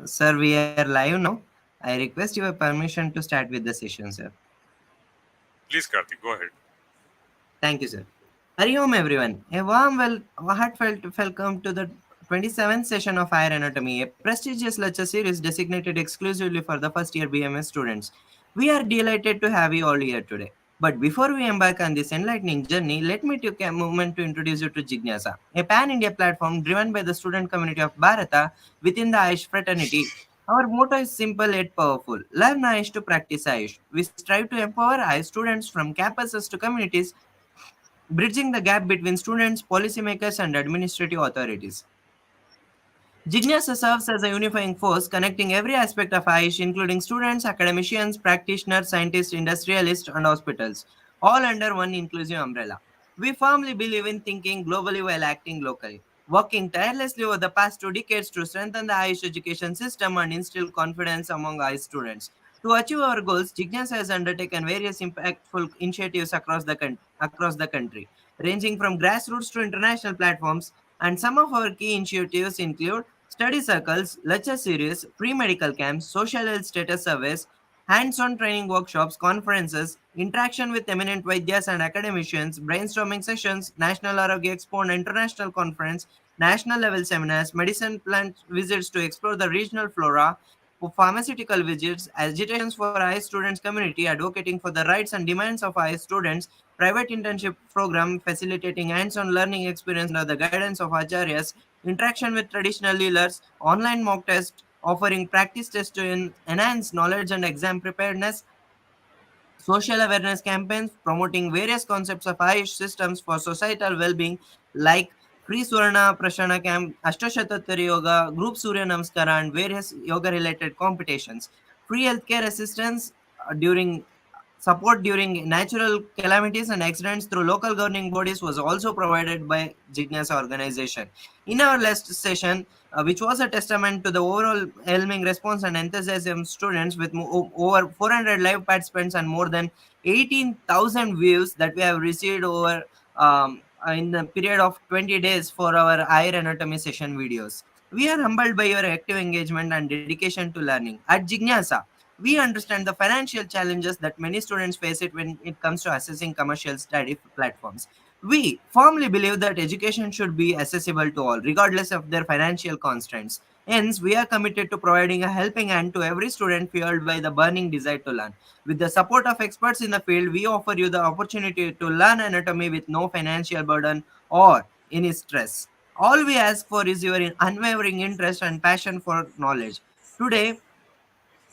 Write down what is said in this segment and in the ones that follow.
Sir, we are live now. I request your permission to start with the session, sir. Please, Karthik, go ahead. Thank you, sir. Hari Om, everyone. A warm, heartfelt welcome to the 27th session of Higher Anatomy, a prestigious lecture series designated exclusively for the first year BMS students. We are delighted to have you all here today. But before we embark on this enlightening journey, let me take a moment to introduce you to Jignasa, a pan India platform driven by the student community of Bharata within the Ayush fraternity. Our motto is simple yet powerful: learn Ayush to practice Ayush. We strive to empower Ayush students from campuses to communities, bridging the gap between students, policymakers, and administrative authorities. Jignasa serves as a unifying force connecting every aspect of Ayush, including students, academicians, practitioners, scientists, industrialists, and hospitals, all under one inclusive umbrella. We firmly believe in thinking globally while acting locally, working tirelessly over the past 2 decades to strengthen the Ayush education system and instill confidence among Ayush students. To achieve our goals, Jignasa has undertaken various impactful initiatives across the country, ranging from grassroots to international platforms. And some of our key initiatives include study circles, lecture series, free medical camps, social health status surveys, hands-on training workshops, conferences, interaction with eminent Vaidyas and academicians, brainstorming sessions, National Arogya Expo and International Conference, national level seminars, medicine plant visits to explore the regional flora, pharmaceutical visits, agitations for high students community, advocating for the rights and demands of high students, private internship program facilitating hands-on learning experience under the guidance of acharyas, interaction with traditional leaders, online mock test offering practice tests to enhance knowledge and exam preparedness, social awareness campaigns promoting various concepts of Ayush systems for societal well-being like Free Surana Prashana Camp, Ashtashattatari Yoga, Group Surya Namaskara, and various yoga-related competitions. Free healthcare assistance during support during natural calamities and accidents through local governing bodies was also provided by Jignasa organization. In our last session, which was a testament to the overall overwhelming response and enthusiasm students with over 400 live participants and more than 18,000 views that we have received over in the period of 20 days for our higher anatomy session videos. We are humbled by your active engagement and dedication to learning. At Jignasa, we understand the financial challenges that many students face it when it comes to accessing commercial study platforms. We firmly believe that education should be accessible to all, regardless of their financial constraints. Hence, we are committed to providing a helping hand to every student fueled by the burning desire to learn. With the support of experts in the field, we offer you the opportunity to learn anatomy with no financial burden or any stress. All we ask for is your unwavering interest and passion for knowledge. Today,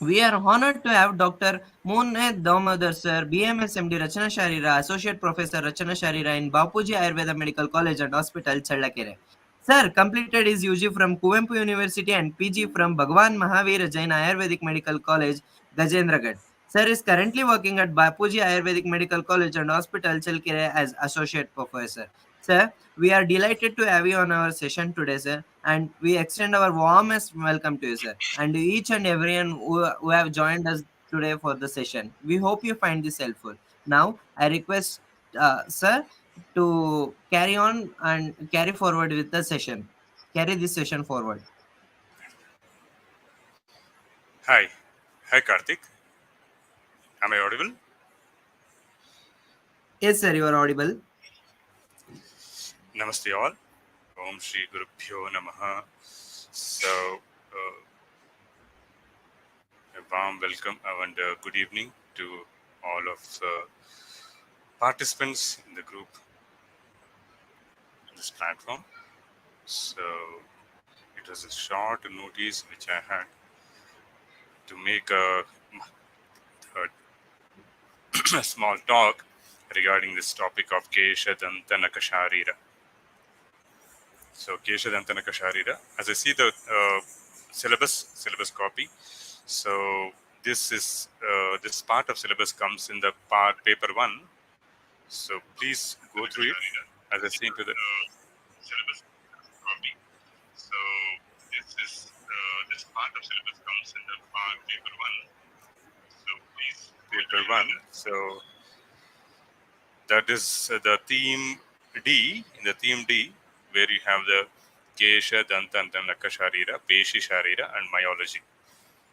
we are honored to have Dr. Mooned Damodar Sir, BMS MD Rachana Sharira, Associate Professor Rachana Sharira in Bapuji Ayurveda Medical College and Hospital, Challakere. Sir completed his UG from Kuvempu University and PG from Bhagwan Mahavir Jain Ayurvedic Medical College, Gajendragad. Sir is currently working at Bapuji Ayurvedic Medical College and Hospital, Chalkere as Associate Professor. Sir, we are delighted to have you on our session today, sir, and we extend our warmest welcome to you, sir, and to each and everyone who have joined us today for the session. We hope you find this helpful. Now, I request, sir, to carry on and carry forward with the session. Carry this session forward. Hi. Hi, Karthik. Am I audible? Yes, sir, you are audible. Namaste all. Om Shri Gurubhyo Namaha. So, a warm welcome and good evening to all of the participants in the group in this platform. So, it was a short notice which I had to make a small talk regarding this topic of Kesha, Danta, Nakha, Sharira. So Kesha, Danta, Nakha, Sharira. As I see the syllabus copy, so this part of syllabus comes in the part paper 1. So please go through it as I see into the syllabus copy. So this part of syllabus comes in the part paper 1. So please paper 1. So that is the theme D. In the theme D, where you have the Kesha, Danta, and Nakha Sharira, Peshi Sharira, and Myology.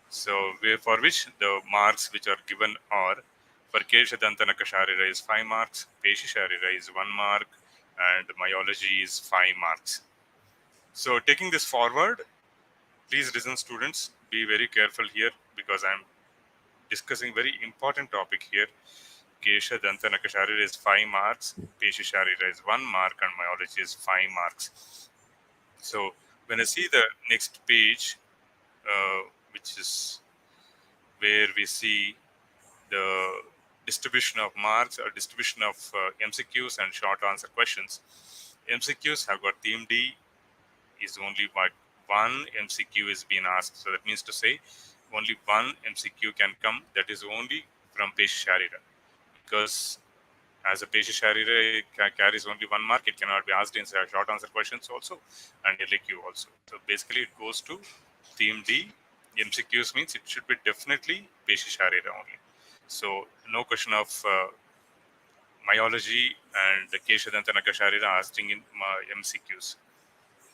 So, for which the marks which are given are for Kesha, Danta, Nakha Sharira is 5 marks, Peshi Sharira is 1 mark, and Myology is 5 marks. So, taking this forward, please listen, students, be very careful here because I'm discussing very important topic here. Kesha, Danta, Nakha Sharira is 5 marks, Peshi Sharira is 1 mark, and Myology is 5 marks. So when I see the next page, which is where we see the distribution of marks or distribution of MCQs and short answer questions, MCQs have got theme D is only one MCQ is being asked. So that means to say only one MCQ can come, that is only from Peshi Sharira. Because as a Peshi Sharira carries only 1 mark, it cannot be asked in short answer questions also and LAQ also. So basically it goes to theme D. MCQs means it should be definitely Peshi Sharira only. So no question of myology and Kesha, Danta, Nakha Sharira asking in MCQs.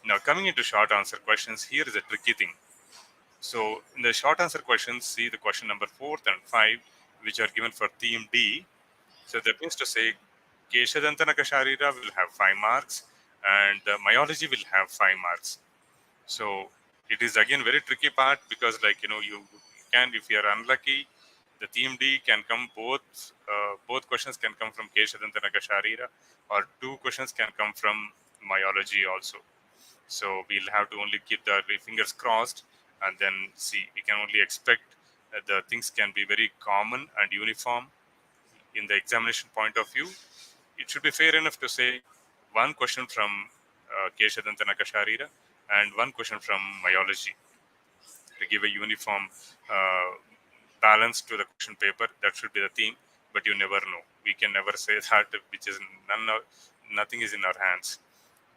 Now coming into short answer questions, here is a tricky thing. So in the short answer questions, see the question number 4 and 5, which are given for theme D. So that means to say Kesha, Danta, Nakha Sharira will have 5 marks and myology will have 5 marks. So it is again very tricky part because you can, if you are unlucky, the theme D can come both questions can come from Kesha, Danta, Nakha Sharira, or 2 questions can come from myology also. So we'll have to only keep the fingers crossed and then see. We can only expect that the things can be very common and uniform in the examination point of view. It should be fair enough to say 1 question from Kesha, Danta, Nakha Sharira and 1 question from myology to give a uniform balance to the question paper. That should be the theme, but you never know. We can never say that, which is nothing is in our hands.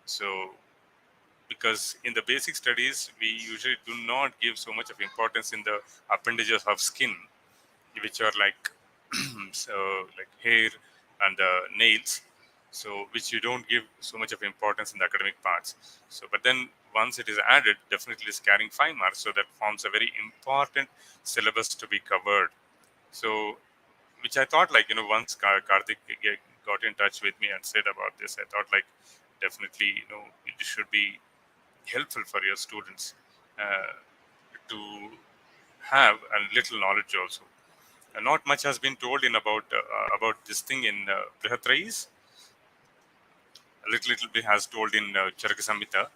So because in the basic studies, we usually do not give so much of importance in the appendages of skin, which are like like hair and the nails, so which you don't give so much of importance in the academic parts. So but then once it is added, definitely is carrying 5 marks, so that forms a very important syllabus to be covered. So which I thought once Karthik got in touch with me and said about this, I thought definitely it should be helpful for your students to have a little knowledge also. Not much has been told in about this thing in Brihatrayis. A little bit has told in Charaka Samhita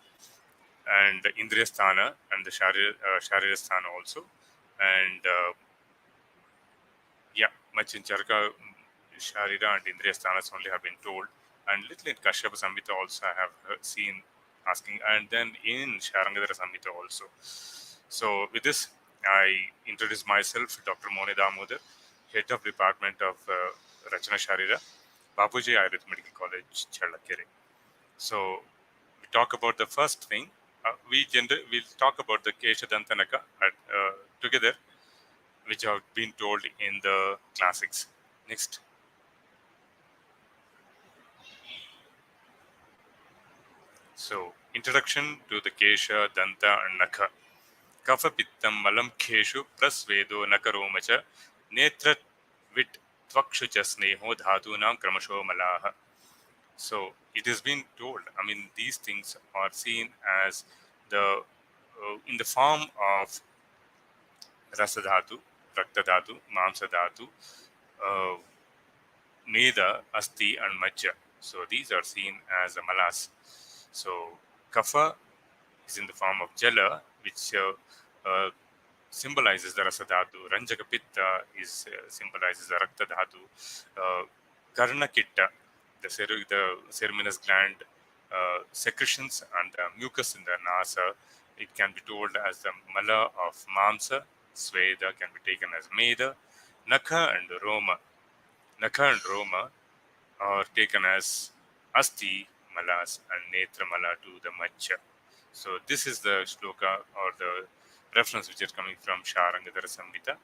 and Indriyasthana and the Sharirasthana also. And much in Charaka, Sharira and Indriyasthanas only have been told. And little in Kashyapa Samhita also I have seen asking. And then in Sharangadhara Samhita also. So with this, I introduce myself, Dr. Mone Damodar, Head of Department of Rachana Sharira, Bapuji Ayurveda Medical College, Challakere. So we talk about the first thing. We'll talk about the Kesha, Danta, Nakha together, which have been told in the classics. Next. So introduction to the Kesha, Danta, and Nakha. Kapha Pittam Malam Keshu Prasvedo Nakaromacha Netra Vit Tvakshucha Sneho Dhatunam Kramasho Malaha. So it has been told, I mean, these things are seen as the in the form of Rasadhatu, Raktadhatu, Mamsadhatu, uh, Meda, Asti, and Majja. So these are seen as a malas. So Kapha is in the form of Jala, which symbolizes the Rasadhatu. Ranjaka Pitta symbolizes the Rakta Dhatu. Karna Kitta, the ceruminous gland secretions and the mucus in the nasa, it can be told as the mala of Mamsa. Sweda can be taken as Meda. Nakha and Roma are taken as Asti, Malas, and Netra Mala to the Majja. So this is the shloka or the reference which is coming from Sharangadhara Samhita,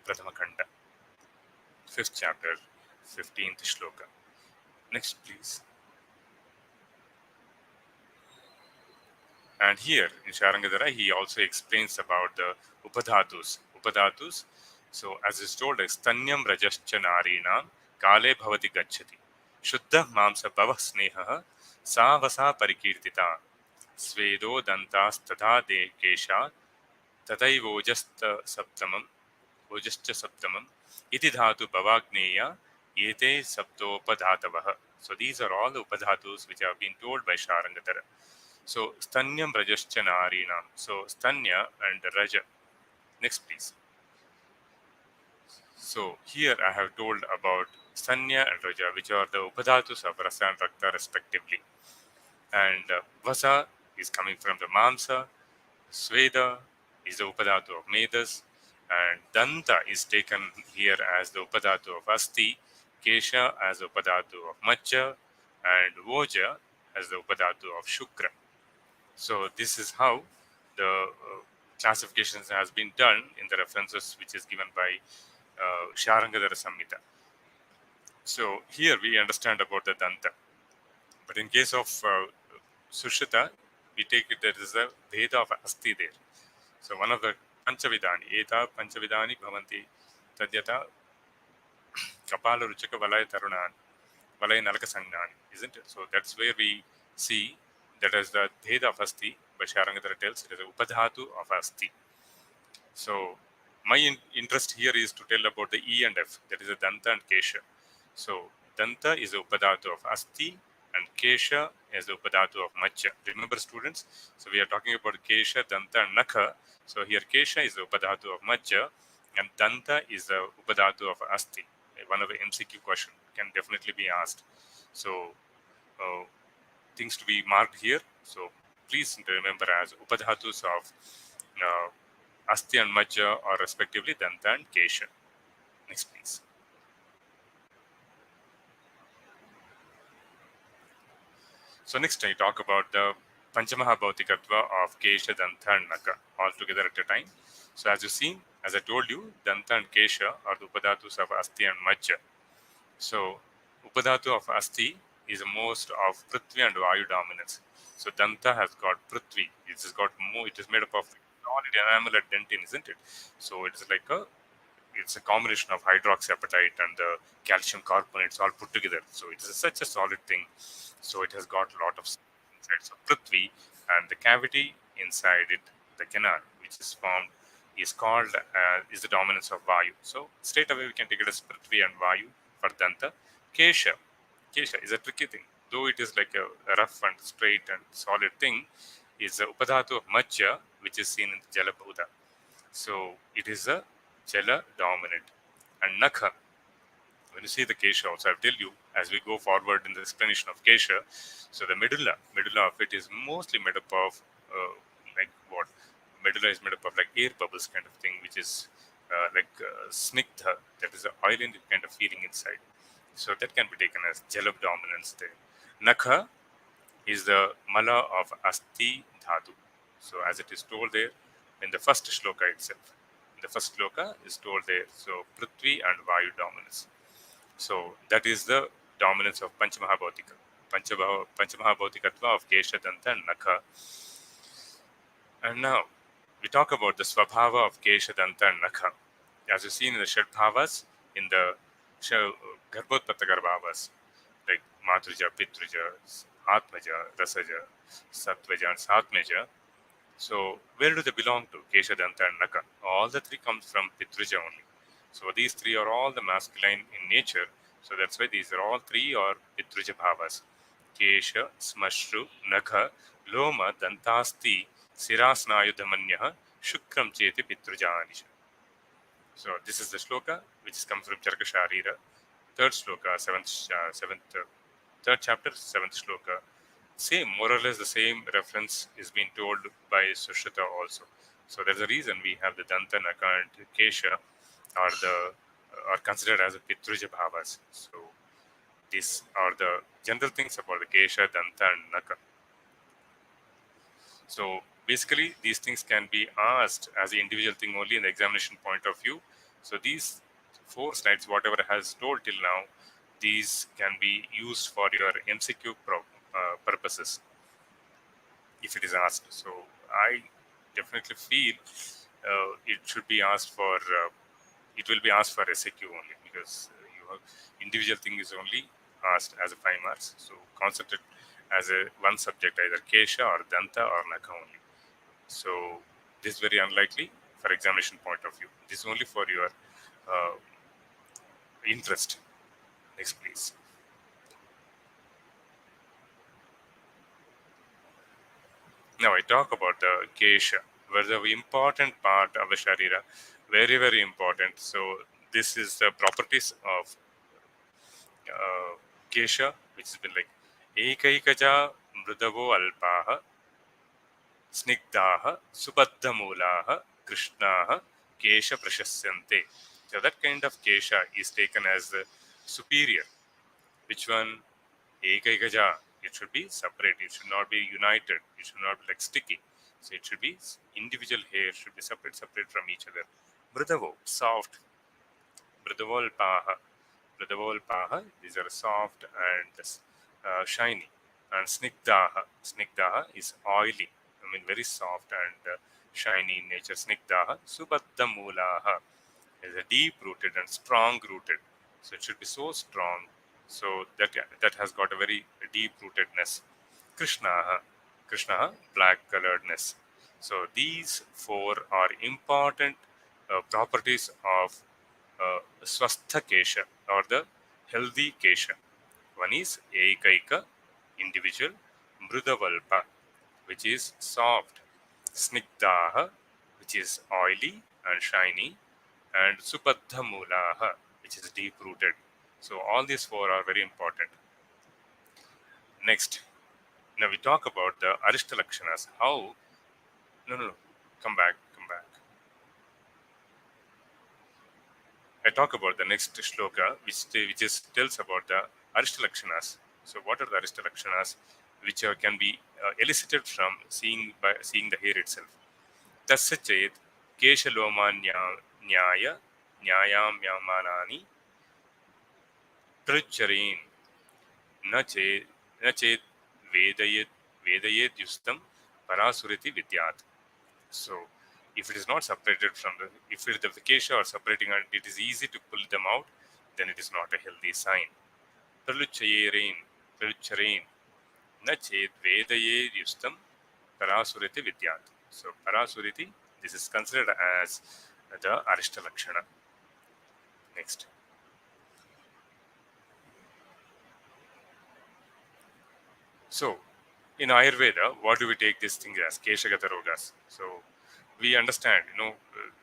Prathama Khanda, 5th chapter, 15th shloka. Next, please. And here in Sharangadhara, he also explains about the Upadhatus. Upadhatus, so as is told, Stanyam Rajascha Narina Kale Bhavati Gachati. Shuddha Mamsa Bhavah Sneha Savasa Parikirtita. Svedo Dantas Tadha De Kesha Tadaivojasta Saptamam Ojascha Saptamam Iti Dhatu Bhavagneya Yete Saptopadhatavah. So these are all the Upadhatus which have been told by Sharangadhara. So Stanyam Rajascha Narinam. So Stanya and Raja. Next, please. So here I have told about Stanya and Raja, which are the Upadhatus of Rasa and Rakta respectively. And Vasa is coming from the Mamsa. Sweda is the Upadhatu of Medas. And Danta is taken here as the Upadhatu of Asti. Kesha as the Upadhatu of Macha. And Voja as the Upadhatu of Shukra. So this is how the classifications has been done in the references which is given by Sharangadhara Samhita. So here we understand about the Danta. But in case of Sushita, we take it there is a Veda of Asti there. So one of the Panchavidani, Eta Panchavidani Bhavanti Tadyata Kapala Ruchaka Valaya Tarunan, Valaya Nalaka Sangnani, isn't it? So that's where we see that as the Veda of Asti, but Sharangadhara tells it is a Upadhatu of Asti. So my interest here is to tell about the E and F, that is a Danta and Kesha. So Danta is the Upadhatu of Asti and Kesha is the Upadhatu of Macha. Remember, students? So we are talking about Kesha, Danta and Nakha. So here Kesha is the Upadhatu of Macha and Danta is the Upadhatu of Asti. One of the MCQ question can definitely be asked. So things to be marked here. So please remember as Upadhatus of Asti and Macha are respectively Danta and Kesha. Next, please. So next I talk about the Panchamahabhautikatva of Kesha, Danta and Nakha all together at a time. So as you see, as I told you, Danta and Kesha are the Upadhatus of Asti and Macha. So Upadhatu of Asti is the most of Prithvi and Vayu dominance. So Danta has got Prithvi. It has got more. It is made up of solid enamel and dentin, isn't it? So it is like it's a combination of hydroxyapatite and the calcium carbonates all put together. So it is such a solid thing. So it has got a lot of inside. So Prithvi and the cavity inside it, the canal which is formed, is called is the dominance of Vayu. So straight away we can take it as Prithvi and Vayu for Danta. Kesha. Kesha is a tricky thing. Though it is like a rough and straight and solid thing, is the Upadhatu of Macha, which is seen in the Jala Bhuta. So it is a Jala dominant. And Nakha, when you see the Kesha also, I'll tell you as we go forward in the explanation of Kesha. So the medulla of it is mostly made up of like what? Medulla is made up of like air bubbles kind of thing, which is snigdha, that is an oily kind of feeling inside. So that can be taken as Jalab dominance there. Nakha is the Mala of Asti Dhatu. So as it is told there in the first shloka itself. In the first shloka is told there. So Prithvi and Vayu dominance. So that is the dominance of Panchamahabhautika. Panchamahabhautikatva of Kesha, Danta and Nakha. And now we talk about the Swabhava of Kesha, Danta and Nakha. As you see in the Shadbhavas, in the Garbhodpatagarbhavas, like Matruja, Pitruja, Atmaja, Rasaja, Sattvaja, and Satmeja. So where do they belong to? Kesha, Danta, and Nakha. All the three comes from Pitruja only. So these three are all the masculine in nature. So that's why these are all three are Pitruja Bhavas. Kesha, Smashru, Nakha, Loma, Dantasti, Sirasnayudhamanyaha, Shukram Cheti Pitrujanisha. So this is the shloka which is come from Charaka Sharira. Third shloka, third chapter, seventh shloka. Same, more or less the same reference is being told by Sushruta also. So there's a reason we have the Danta, Nakha, and Kesha are considered as a Pitruja Bhavas. So these are the general things about the Kesha, Danta, and Nakha. So basically, these things can be asked as an individual thing only in the examination point of view. So these 4 slides, whatever has told till now, these can be used for your MCQ purposes. if it is asked. So I definitely feel it should be asked for. It will be asked for SAQ only, because individual thing is only asked as a 5 marks. So concentrate as a one subject, either Kesha or Danta or Nakha only. So this is very unlikely for examination point of view. This is only for your uh, interest. Next, please. Now I talk about the Kesha, where the important part of the Sharira, very, very important. So this is the properties of Kesha, which has been like Ekaikaja Mridavo Alpaha, Snigdaha, Subaddhamulaha, Krishnaha, Kesha Prashasyante. So that kind of Kesha is taken as the superior. Which one? Ekaikaja. It should be separate. It should not be united. It should not be like sticky. So it should be individual hair should be separate from each other. Mridavo, soft. Mridavolpaha. Mridavolpaha, these are soft and shiny. And snigdaha. Snigdaha is oily. I mean, very soft and shiny in nature. Snigdaha. Subaddhamulaha is a deep rooted and strong rooted. So it should be so strong. So that has got a very deep rootedness. Krishna, Krishna, black coloredness. So these four are important properties of swastha kesha, or the healthy kesha. One is ekaika, individual, mrudavalpa, which is soft, snigdaha, which is oily and shiny, and supaddhamulaha, which is deep rooted. So all these four are very important. Next, now we talk about the Arishta Lakshanas. How? No. Come back. I talk about the next shloka, which tells about the Arishta Lakshanas. So what are the Arishta Lakshanas, which can be elicited from seeing the hair itself? Tasya chet keshaloma nyaya nyayam yamanani prajjarin न चेत vedayet yustam parasuriti vidyat. So if it is not separated from if it, the kesha are separating and it is easy to pull them out, then it is not a healthy sign. Praluchayerein, na chet vedayet yustam parasuriti vidyat. So parasuriti, this is considered as the Arishta Lakshana. Next. So, in Ayurveda, what do we take this thing as? Keshagata rogas. So, we understand,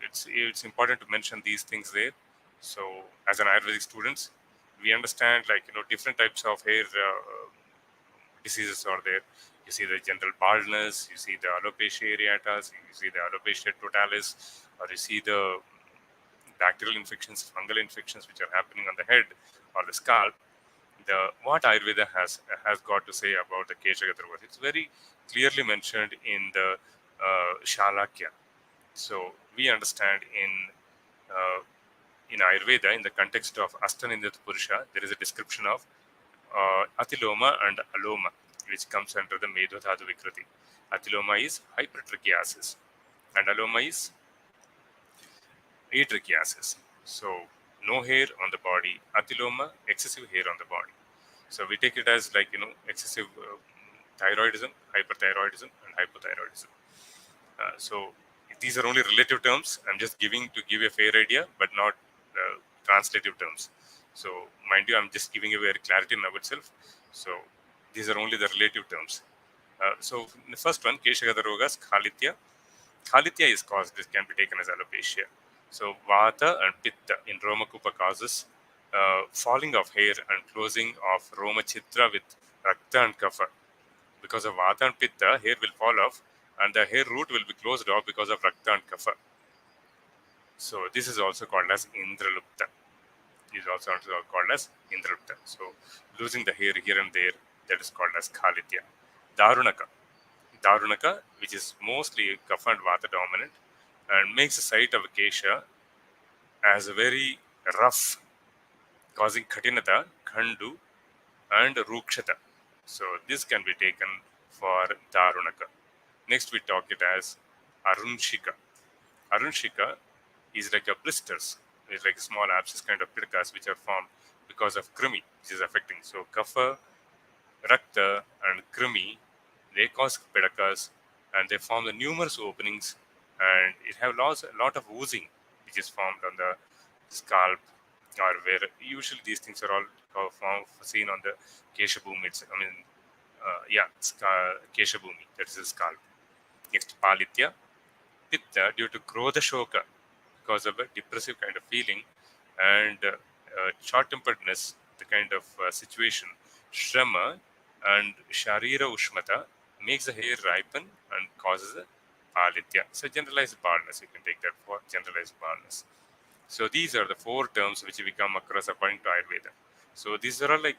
it's important to mention these things there. So, as an Ayurvedic students, we understand different types of hair diseases are there. You see the general baldness, you see the alopecia areata, you see the alopecia totalis, or you see the bacterial infections, fungal infections which are happening on the head or the scalp. What Ayurveda has got to say about the Keshagata rogas. It's very clearly mentioned in the Shalakya. So we understand in Ayurveda, in the context of Astanindata Purusha, there is a description of Atiloma and Aloma, which comes under the Medhadhatu Vikriti. Atiloma is hypertrichiasis, and Aloma is atrichiasis. So no hair on the body, Atiloma, excessive hair on the body. So we take it as excessive thyroidism, hyperthyroidism, and hypothyroidism. So these are only relative terms. I'm just giving to give a fair idea, but not translative terms. So mind you, I'm just giving you a clarity in of itself. So these are only the relative terms. So the first one, Keshagata rogas, Khalitya. Khalitya is caused, this can be taken as alopecia. So Vata and Pitta in Romakupa causes falling of hair and closing of Roma Chitra with Rakta and Kapha. Because of Vata and Pitta, hair will fall off and the hair root will be closed off because of Rakta and Kapha. So this is also called as Indralupta. Is also called as Indralupta. So losing the hair here and there, that is called as Khalitya. Darunaka. Darunaka, which is mostly Kapha and Vata dominant, and makes the site of Kesha as very rough, causing Khatinata, Khandu, and Rukshata. So this can be taken for Darunaka. Next, we talk it as Arunshika. Arunshika is like a blisters. It's like small abscess kind of pidakas which are formed because of krimi, which is affecting. So kapha, rakta, and krimi, they cause pidakas, and they form the numerous openings, and it have a lot of oozing, which is formed on the scalp, or where usually these things are all seen on the Kesha Bhumi. Kesha Bhumi, that is the scalp. Next, Palitya, Pitta, due to Krodha Shoka, because of a depressive kind of feeling, and short-temperedness, the kind of situation, Shrama and Sharira Ushmata makes the hair ripen and causes a Palitya. So generalized baldness, you can take that for generalized baldness. So these are the four terms which we come across according to Ayurveda. So these are all like,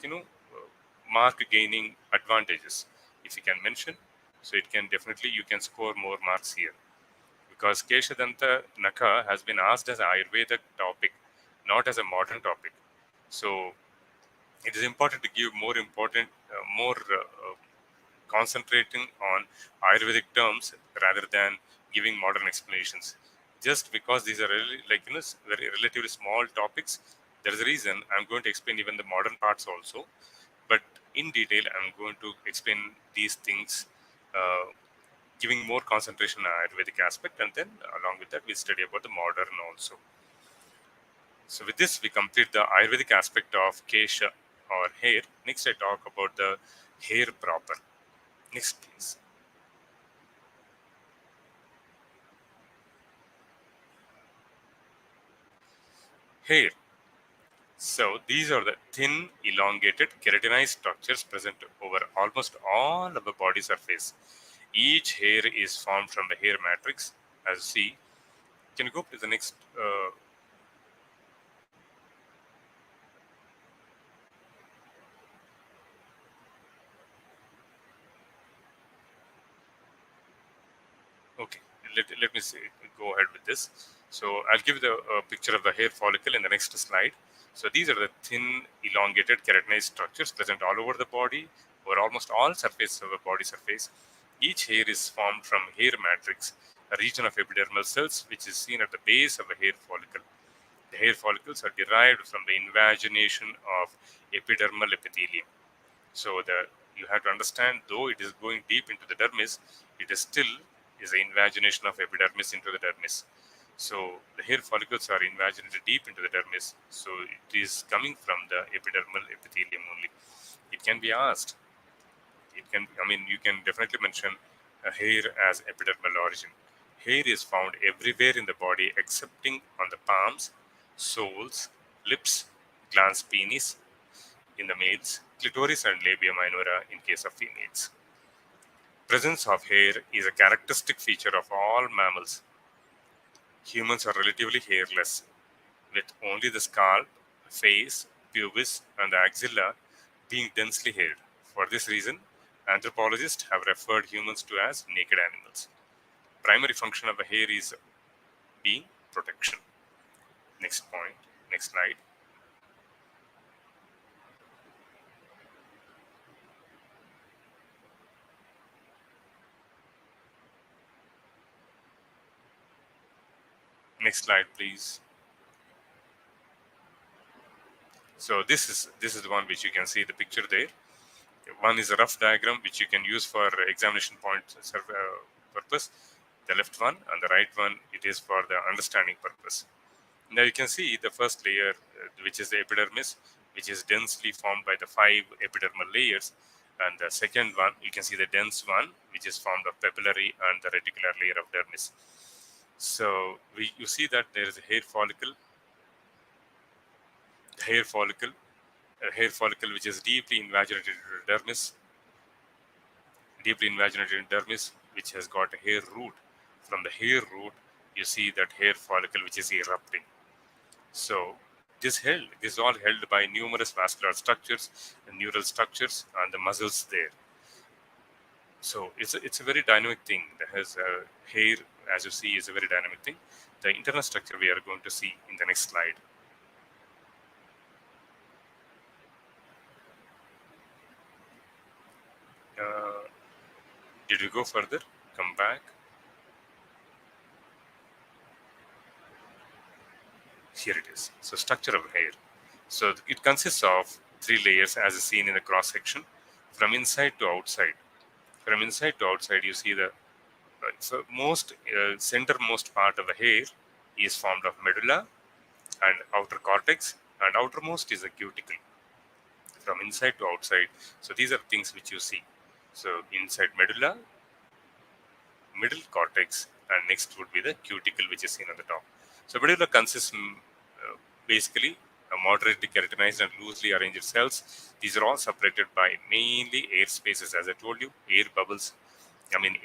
mark gaining advantages. If you can mention, so it can definitely, you can score more marks here. Because Kesha Danta Nakha has been asked as an Ayurveda topic, not as a modern topic. So it is important to give more concentrating on Ayurvedic terms rather than giving modern explanations. Just because these are really very relatively small topics, there is a reason I'm going to explain even the modern parts also. But in detail, I'm going to explain these things, giving more concentration on Ayurvedic aspect, and then along with that, we study about the modern also. So with this, we complete the Ayurvedic aspect of Kesha or hair. Next, I talk about the hair proper. Next, please. Hair. So these are the thin, elongated, keratinized structures present over almost all of the body surface. Each hair is formed from the hair matrix. As you see, can you go to the next? Okay, let me see. Go ahead with this. So I'll give the picture of the hair follicle in the next slide. So these are the thin, elongated, keratinized structures present all over the body, or almost all surface of the body surface. Each hair is formed from hair matrix, a region of epidermal cells which is seen at the base of the hair follicle. The hair follicles are derived from the invagination of epidermal epithelium. So you have to understand, though it is going deep into the dermis, it is still is an invagination of epidermis into the dermis. So the hair follicles are invaginated deep into the dermis. So it is coming from the epidermal epithelium only. It can be asked. You can definitely mention a hair as epidermal origin. Hair is found everywhere in the body excepting on the palms, soles, lips, glans penis, in the males, clitoris and labia minora in case of females. Presence of hair is a characteristic feature of all mammals. Humans are relatively hairless, with only the scalp, face, pubis, and the axilla being densely haired. For this reason, anthropologists have referred humans to as naked animals. Primary function of the hair is being protection. Next point, next slide. Next slide, please. So this is the one which you can see the picture there. One is a rough diagram which you can use for examination point purpose. The left one and the right one, it is for the understanding purpose. Now you can see the first layer, which is the epidermis, which is densely formed by the 5 epidermal layers. And the second one, you can see the dense one, which is formed of papillary and the reticular layer of dermis. So you see that there is a hair follicle, hair follicle, a hair follicle which is deeply invaginated into the dermis, which has got a hair root. From the hair root, you see that hair follicle which is erupting. So this is all held by numerous vascular structures and neural structures and the muscles there. So it's a very dynamic thing. That has hair, as you see, is a very dynamic thing. The internal structure we are going to see in the next slide. Did we go further? Come come back. Here it is. So structure of hair. So it consists of 3 layers as seen in the cross section. From inside to outside. From inside to outside, you see the so most centermost part of the hair is formed of medulla and outer cortex, and outermost is the cuticle. From inside to outside, so these are things which you see. So inside medulla, middle cortex, and next would be the cuticle, which is seen on the top. So medulla consists basically moderately keratinized and loosely arranged cells. These are all separated by mainly air spaces, as I told you, air bubbles.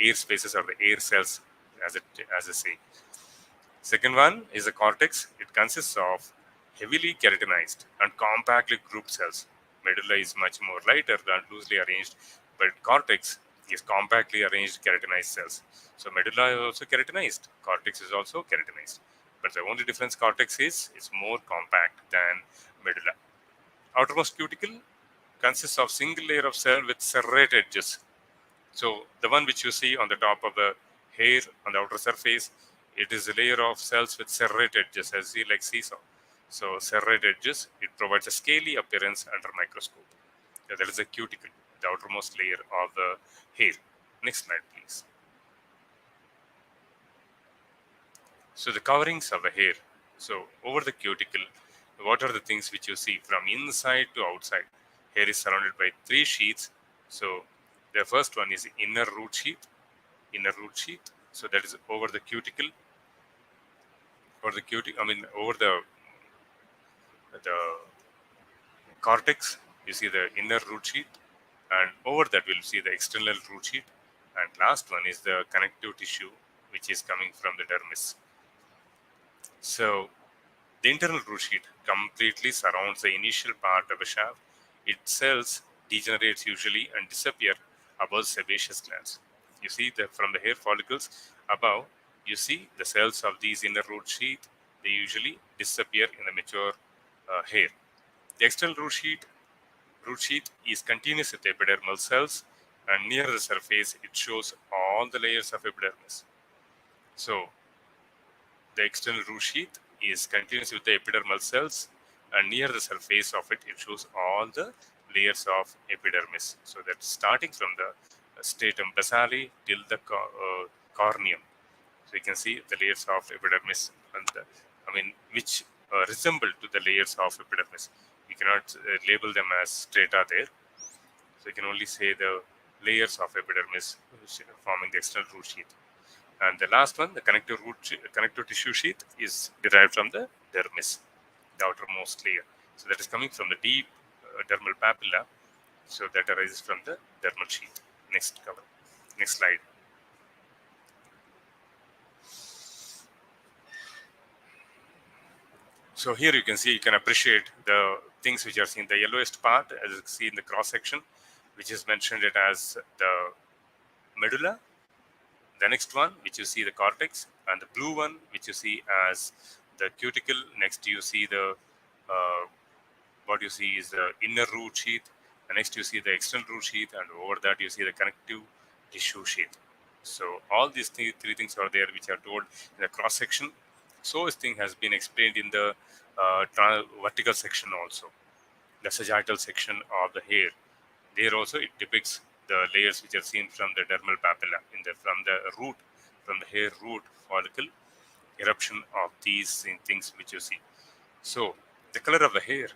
Air spaces are the air cells, as I say. Second one is the cortex. It consists of heavily keratinized and compactly grouped cells. Medulla is much more lighter and loosely arranged, but cortex is compactly arranged keratinized cells. So medulla is also keratinized. Cortex is also keratinized. But the only difference, cortex is it's more compact than medulla. Outermost cuticle consists of single layer of cell with serrate edges. So the one which you see on the top of the hair on the outer surface, it is a layer of cells with serrate edges, as see like seesaw. So serrate edges, it provides a scaly appearance under microscope. That is the cuticle, the outermost layer of the hair. Next slide, please. So the coverings of the hair. So over the cuticle, what are the things which you see from inside to outside? Hair is surrounded by 3 sheaths. So the first one is inner root sheath. Inner root sheath. So that is over the cuticle. Over the cortex, you see the inner root sheath, and over that we'll see the external root sheath. And last one is the connective tissue, which is coming from the dermis. So the internal root sheath completely surrounds the initial part of a shaft. Its cells degenerates usually and disappear above sebaceous glands. You see that from the hair follicles above, you see the cells of these inner root sheath, they usually disappear in the mature hair. The external root sheath is continuous with epidermal cells, and near the surface it shows all the layers of epidermis. So the external root sheath is continuous with the epidermal cells, and near the surface of it, it shows all the layers of epidermis. So that's starting from the stratum basale till the corneum. So you can see the layers of epidermis, and which resemble to the layers of epidermis. You cannot label them as strata there. So you can only say the layers of epidermis forming the external root sheath. And the last one, the connective tissue sheath, is derived from the dermis, the outermost layer. So that is coming from the deep dermal papilla. So that arises from the dermal sheath. Next cover. Next slide. So here you can appreciate the things which are seen. The yellowest part, as you see in the cross section, which is mentioned it as the medulla. The next one, which you see the cortex, and the blue one, which you see as the cuticle. Next, you see the what you see is the inner root sheath. And next, you see the external root sheath, and over that, you see the connective tissue sheath. So all these three things are there, which are told in the cross section. So this thing has been explained in the vertical section also, the sagittal section of the hair. There also it depicts the layers which are seen from the dermal papilla from the hair root follicle, eruption of these things which you see. So the color of the hair.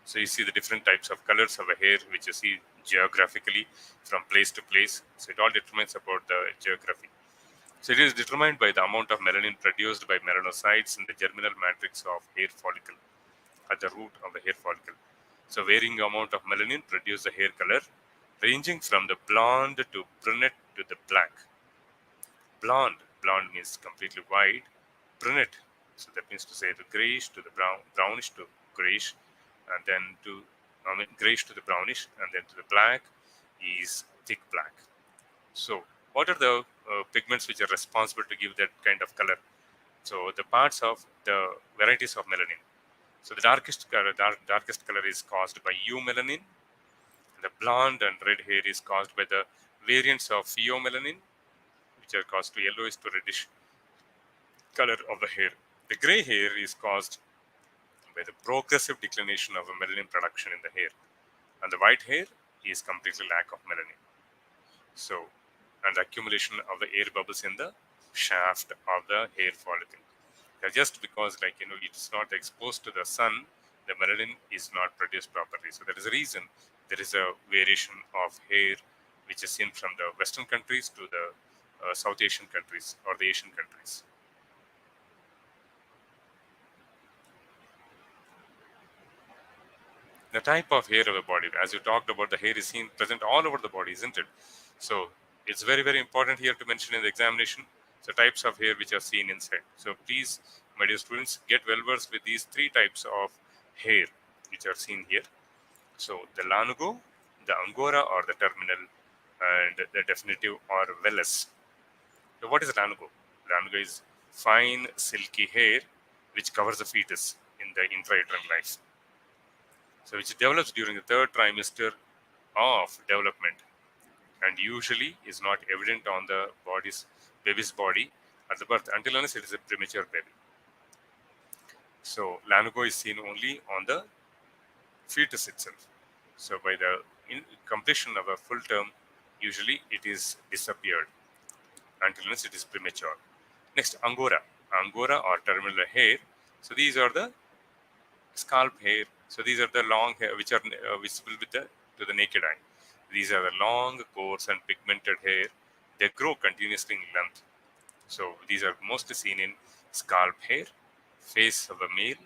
So you see the different types of colors of a hair which you see geographically from place to place. So it all determines about the geography. So it is determined by the amount of melanin produced by melanocytes in the germinal matrix of hair follicle at the root of the hair follicle. So varying amount of melanin produce the hair color ranging from the blonde to brunette to the black. Blonde means completely white. Brunette, so that means to say the grayish to the brownish to grayish, and then grayish to the brownish, and then to the black is thick black. So what are the pigments which are responsible to give that kind of color? So the parts of the varieties of melanin. So the darkest color is caused by eumelanin. The blonde and red hair is caused by the variants of pheomelanin. which are caused to yellowish to reddish color of the hair. The gray hair is caused by the progressive declination of the melanin production in the hair, and the white hair is completely lack of melanin. So, and the accumulation of the air bubbles in the shaft of the hair follicle. Just because, like, it is not exposed to the sun, the melanin is not produced properly. So that is the reason there is a variation of hair which is seen from the Western countries to the South Asian countries or the Asian countries. The type of hair of the body, as you talked about, the hair is seen present all over the body, isn't it? So it's very, very important here to mention in the examination the types of hair which are seen inside. So please, my dear students, get well versed with these three types of hair which are seen here. So the lanugo, the angora or the terminal, and the definitive or vellus. So what is lanugo? Lanugo is fine silky hair which covers the fetus in the intrauterine life. So which develops during the third trimester of development and usually is not evident on the baby's body at the birth until unless it is a premature baby. So lanugo is seen only on the fetus itself. So by the completion of a full term, usually it is disappeared until unless it is premature. Next, angora. Angora or terminal hair. So these are the scalp hair. So these are the long hair which are visible to the naked eye. These are the long, coarse, and pigmented hair. They grow continuously in length. So these are mostly seen in scalp hair, face of a male,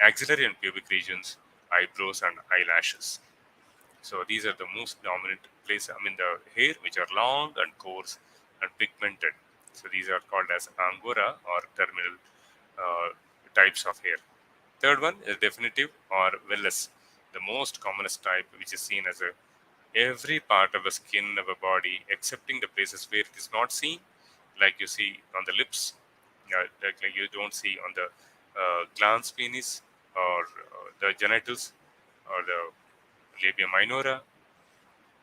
axillary and pubic regions, eyebrows, and eyelashes. So these are the most dominant place. The hair which are long and coarse and pigmented. So these are called as angora or terminal types of hair. Third one is definitive or vellus, the most commonest type, which is seen as every part of the skin of a body, excepting the places where it is not seen, like you see on the lips, like you don't see on the glans penis or the genitals or the labia minora,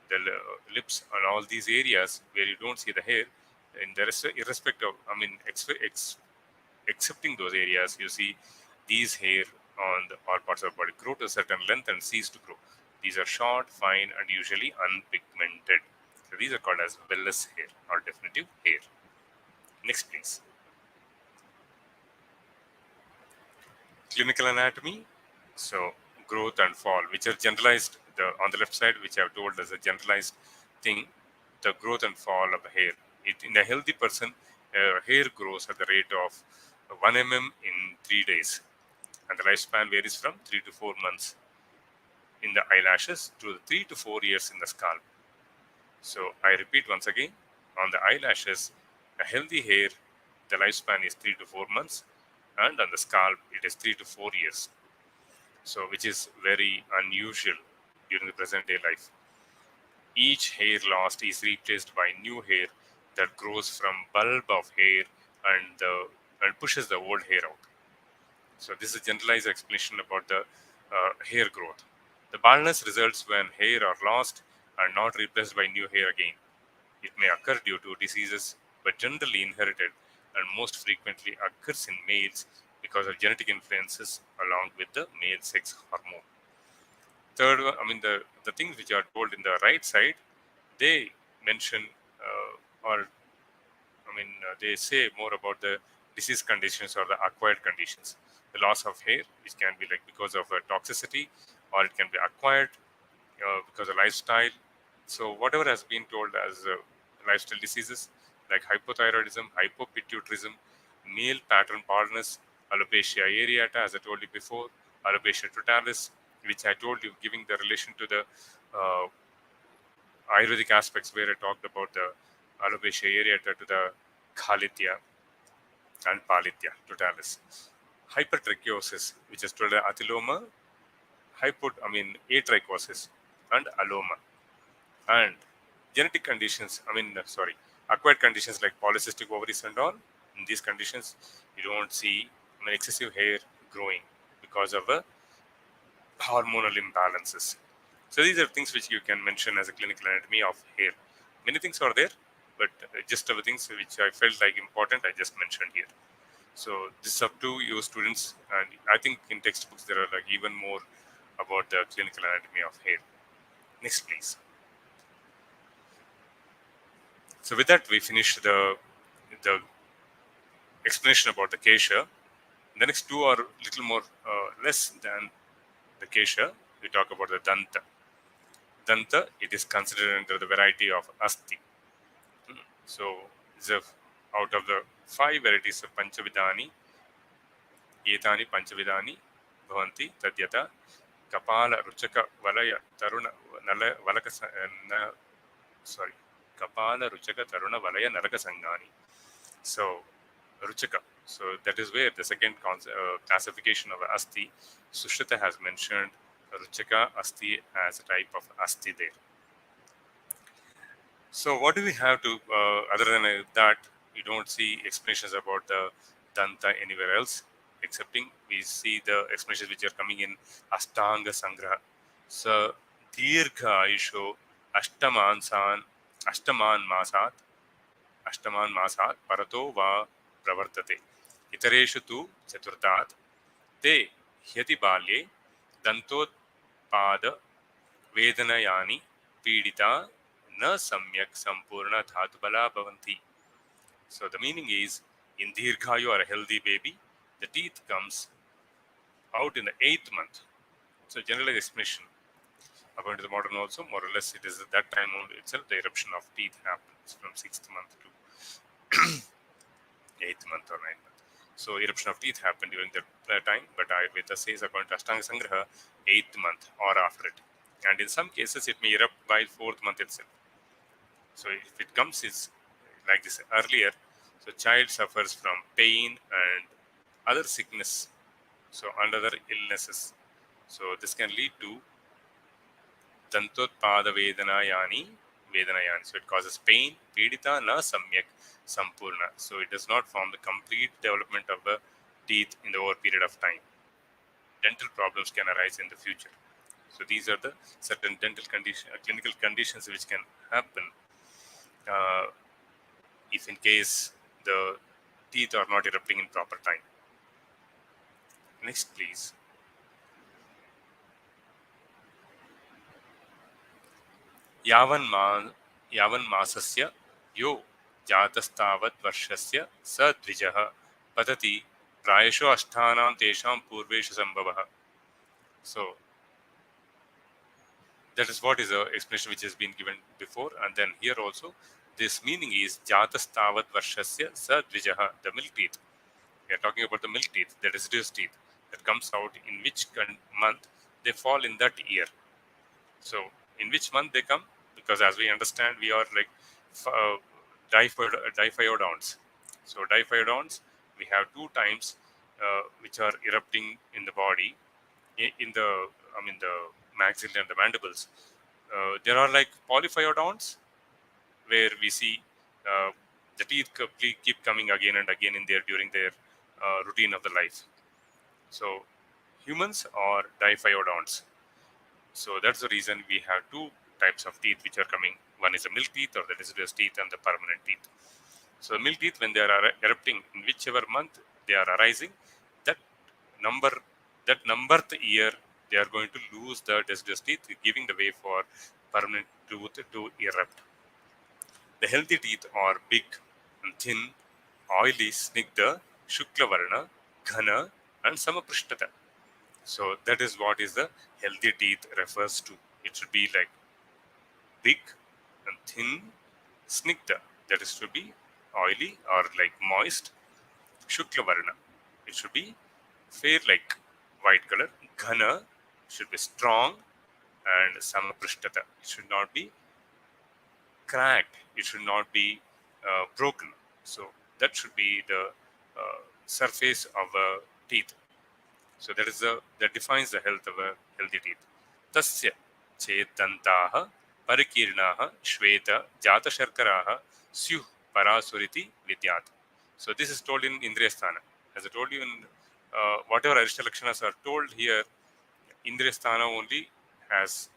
the lips, and all these areas where you don't see the hair. And there is irrespective of, excepting those areas, you see these hair on all parts of the body grow to a certain length and cease to grow. These are short, fine, and usually unpigmented. So these are called as vellus hair or definitive hair. Next, please. Clinical anatomy. So growth and fall, which are generalized. On the left side, which I have told as a generalized thing, the growth and fall of the hair. In a healthy person, hair grows at the rate of 1 mm in 3 days, and the lifespan varies from 3 to 4 months in the eyelashes to 3 to 4 years in the scalp. So I repeat once again, on the eyelashes, a healthy hair, the lifespan is 3 to 4 months, and on the scalp, it is 3 to 4 years. So which is very unusual during the present day life. Each hair lost is replaced by new hair that grows from bulb of hair and pushes the old hair out. So this is a generalized explanation about the hair growth. The baldness results when hair are lost and not replaced by new hair again. It may occur due to diseases, but generally inherited and most frequently occurs in males because of genetic influences along with the male sex hormone. Third one, the things which are told in the right side, they mention they say more about the disease conditions or the acquired conditions. The loss of hair, which can be like because of toxicity, or it can be acquired because of lifestyle. So whatever has been told as lifestyle diseases like hypothyroidism, hypopituitarism, male pattern baldness, alopecia areata, as I told you before, alopecia totalis, which I told you, giving the relation to the Ayurvedic aspects where I talked about the alopecia areata to the khalitya and palitya totalis. Hypertrichosis, which is told athiloma, atrichosis, and aloma. And genetic conditions, acquired conditions like polycystic ovaries and all. In these conditions, you don't see excessive hair growing because of hormonal imbalances. So these are things which you can mention as a clinical anatomy of hair. Many things are there, but just of the things which I felt like important, I just mentioned here. So this is up to you students, and I think in textbooks there are like even more about the clinical anatomy of hair. Next, please. So with that, we finish the explanation about the Kesha. The next two are little more less than the Kesha. We talk about the Danta. Danta, it is considered under the variety of Asti. So, out of the five varieties of Panchavidani, Etani Panchavidani Bhavanti Tadyata Kapala Ruchaka Valaya Taruna Nala Valaka sorry Kapala Ruchaka Taruna Valaya Naraka Sangani. So Ruchaka. So that is where the second classification of Asti, Sushrita has mentioned Ruchaka Asti as a type of Asti there. So what do we have to, other than that, we don't see explanations about the Danta anywhere else, excepting we see the explanations which are coming in Ashtanga Sangraha. So Dirgha Aisho Ashtaman Masat Parato Va Pravartate. Itareshu tu Chaturtat Te Hyati Balye Dantotpada Vedanayani Pidita Na Samyak Sampurna Dhatubala Bhavanti. So the meaning is, in Dirghayu or a healthy baby, the teeth comes out in the 8th month. So general explanation. According to the modern also, more or less it is at that time only itself the eruption of teeth happens from 6th month to 8th month or 9th month. So eruption of teeth happened during that time, but Ayurveda says according to Ashtanga Sangraha, 8th month or after it. And in some cases it may erupt by 4th month itself. So if it comes is like this earlier, so child suffers from pain and other sickness, so and other illnesses. So this can lead to Dantotpada Vedanayani. So it causes pain, Pidita na samyak sampurna. So it does not form the complete development of the teeth in the over period of time. Dental problems can arise in the future. So these are the certain dental clinical conditions which can happen if in case the teeth are not erupting in proper time. Next, please. यावन् मासस्य यो जातस्तावत् वर्षस्य स द्विजः पतति प्रायशो अष्टानां तेषां पूर्वेषु संभवः. So that is what is the explanation which has been given before, and then here also this meaning is Jatastavat Varshasya Sa Dvijaha, the milk teeth. We are talking about the milk teeth, the deciduous teeth that comes out in which month they fall in that year. So in which month they come? Because as we understand, we are like diphyodonts. So diphyodonts, we have two times which are erupting in the body, in the maxilla and the mandibles. There are like polyphyodonts where we see the teeth keep coming again and again in there during their routine of the life. So humans are diphyodonts. So that's the reason we have two types of teeth which are coming. One is the milk teeth or the deciduous teeth and the permanent teeth. So the milk teeth, when they are erupting in whichever month they are arising, that numbered year they are going to lose the deciduous teeth, giving the way for permanent tooth to erupt. The healthy teeth are big and thin, oily, snigdha, shuklavarna, ghana, and samaprishtata. So that is what is the healthy teeth refers to. It should be like big and thin, snigdha, that is to be oily or like moist. Shuklavarna, it should be fair like white color. Ghana should be strong, and samaprishtata, it should not be cracked, it should not be broken. So that should be the surface of a teeth. So that defines the health of a healthy teeth. Tasya chedantaha parikirnaha shveta jata sharkaraha syuh parasuriti vidyat. So this is told in Indriyasthana. As I told you, in whatever Arishta Lakshanas are told here, Indriyasthana only has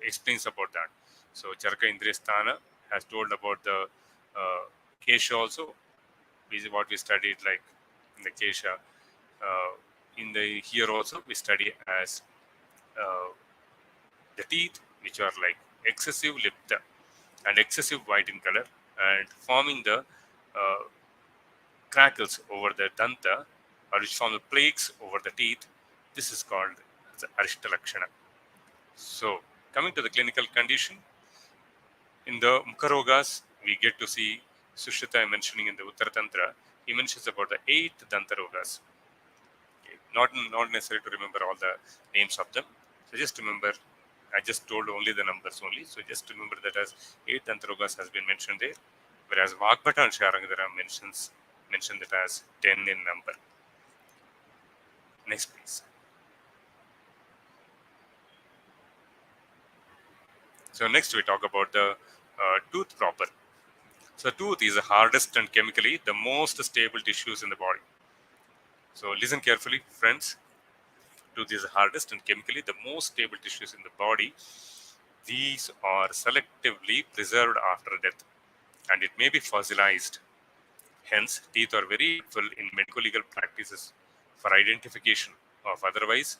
explains about that. So Charaka Indriyasthana has told about the Kesha also is what we studied, like in the Kesha. In the here also we study as uh, the teeth, which are like excessive lipta and excessive white in color, and forming the uh, crackles over the danta, or which form the plaques over the teeth. This is called the Arishta Lakshana. So, coming to the clinical condition, in the Mukharogas, we get to see Sushruta mentioning in the Uttara Tantra, he mentions about the 8 Dantarogas. Okay. Not necessary to remember all the names of them. So just remember, I just told only the numbers only. So just remember that as 8 Dantarogas has been mentioned there, whereas Vagbhata and Sharangadhara mentioned it as 10 in number. Next, please. So next we talk about the tooth proper. So tooth is the hardest and chemically the most stable tissues in the body. So listen carefully, friends. Tooth is the hardest and chemically the most stable tissues in the body. These are selectively preserved after death, and it may be fossilized. Hence, teeth are very helpful in medical legal practices for identification of otherwise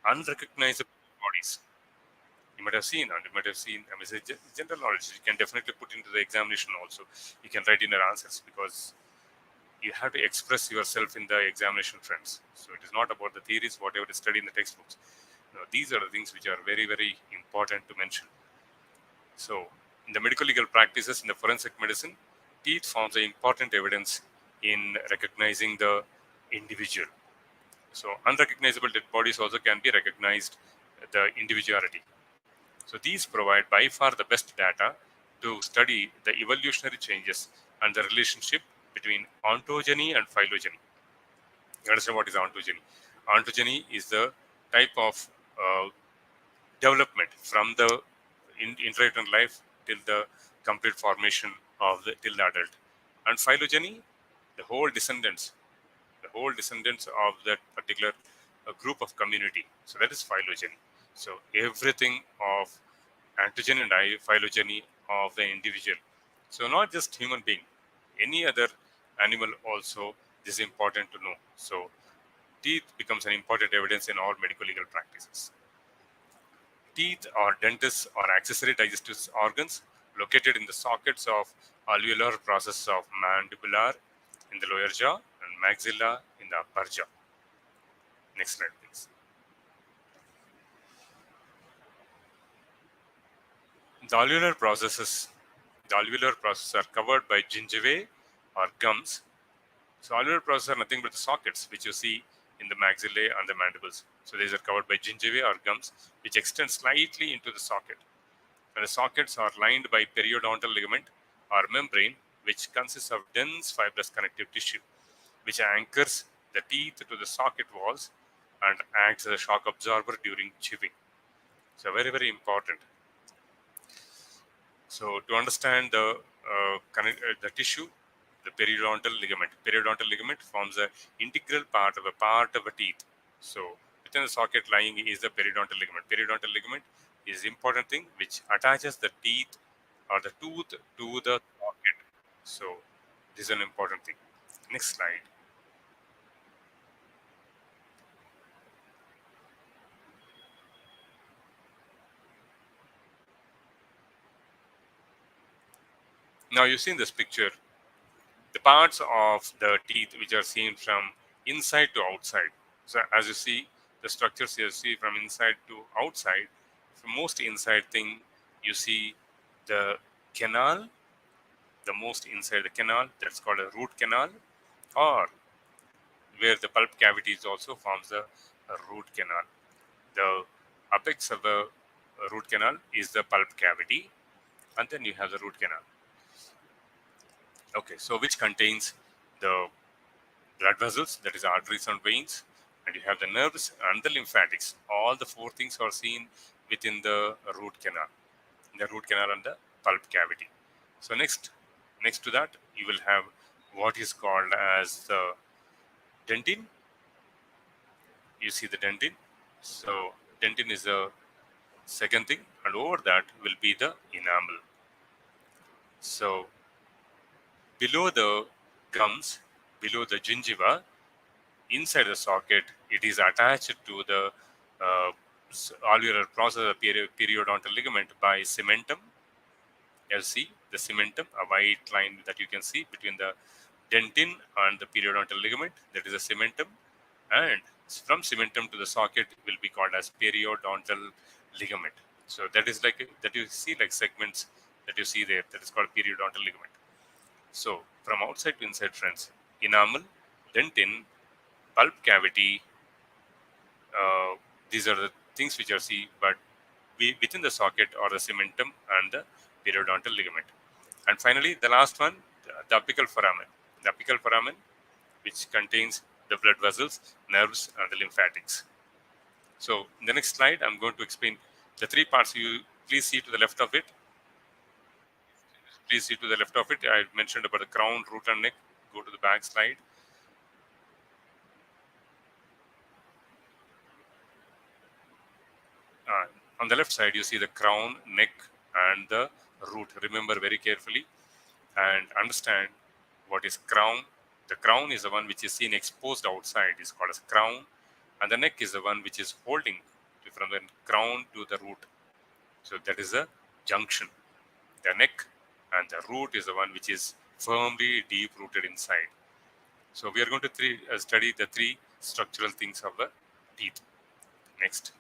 unrecognizable bodies. You might have seen, and you might have seen, I mean, it's general knowledge. You can definitely put into the examination also. You can write in your answers because you have to express yourself in the examination, friends. So it is not about the theories, whatever is studied in the textbooks. No, these are the things which are very, very important to mention. So, in the medical legal practices in the forensic medicine, teeth forms an important evidence in recognizing the individual. So, unrecognizable dead bodies also can be recognized the individuality. So, these provide by far the best data to study the evolutionary changes and the relationship between ontogeny and phylogeny. You understand what is ontogeny? Ontogeny is the type of development from the intrauterine life till the complete formation of till the adult, and phylogeny, the whole descendants of that particular group of community. So that is phylogeny. So everything of antogeny and phylogeny of the individual. So not just human being, any other animal also. This is important to know. So teeth becomes an important evidence in all medical legal practices. Teeth or dentists or accessory digestive organs located in the sockets of alveolar process of mandibular in the lower jaw and maxilla in the upper jaw. Next slide, please. The alveolar processes are covered by gingivae or gums. So alveolar processes are nothing but the sockets which you see in the maxillae and the mandibles. So these are covered by gingivae or gums which extend slightly into the socket. And the sockets are lined by periodontal ligament or membrane, which consists of dense fibrous connective tissue, which anchors the teeth to the socket walls and acts as a shock absorber during chewing. So very, very important. So to understand the tissue, the periodontal ligament forms an integral part of a teeth. So within the socket lying is the periodontal ligament. Periodontal ligament is important thing which attaches the teeth or the tooth to the socket. So this is an important thing. Next slide. Now you see in this picture the parts of the teeth which are seen from inside to outside. So as you see, the structures you see from inside to outside. The most inside thing you see the canal, the most inside the canal, that's called a root canal, or where the pulp cavity is also forms a root canal. The apex of the root canal is the pulp cavity, and then you have the root canal. Okay, so which contains the blood vessels, that is arteries and veins, and you have the nerves and the lymphatics. All the four things are seen within the root canal, and the pulp cavity. So next to that, you will have what is called as the dentin. You see the dentin. So dentin is the second thing, and over that will be the enamel. So below the gums, below the gingiva, inside the socket, it is attached to the alveolar process of periodontal ligament by cementum. You'll see the cementum, a white line that you can see between the dentin and the periodontal ligament. That is a cementum, and from cementum to the socket will be called as periodontal ligament. So that is like that you see like segments that you see there. That is called periodontal ligament. So from outside to inside, friends, enamel, dentin, pulp cavity. These are the things which are see, but within the socket or the cementum and the periodontal ligament. And finally, the last one, the apical foramen. The apical foramen, which contains the blood vessels, nerves, and the lymphatics. So, in the next slide, I'm going to explain the three parts. You please see to the left of it. Please see to the left of it. I mentioned about the crown, root, and neck. Go to the back slide. On the left side, you see the crown, neck, and the root. Remember very carefully and understand what is crown. The crown is the one which is seen exposed outside, is called as crown, and the neck is the one which is holding from the crown to the root. So that is a junction. The neck and the root is the one which is firmly deep rooted inside. So we are going to study the three structural things of the teeth. Next.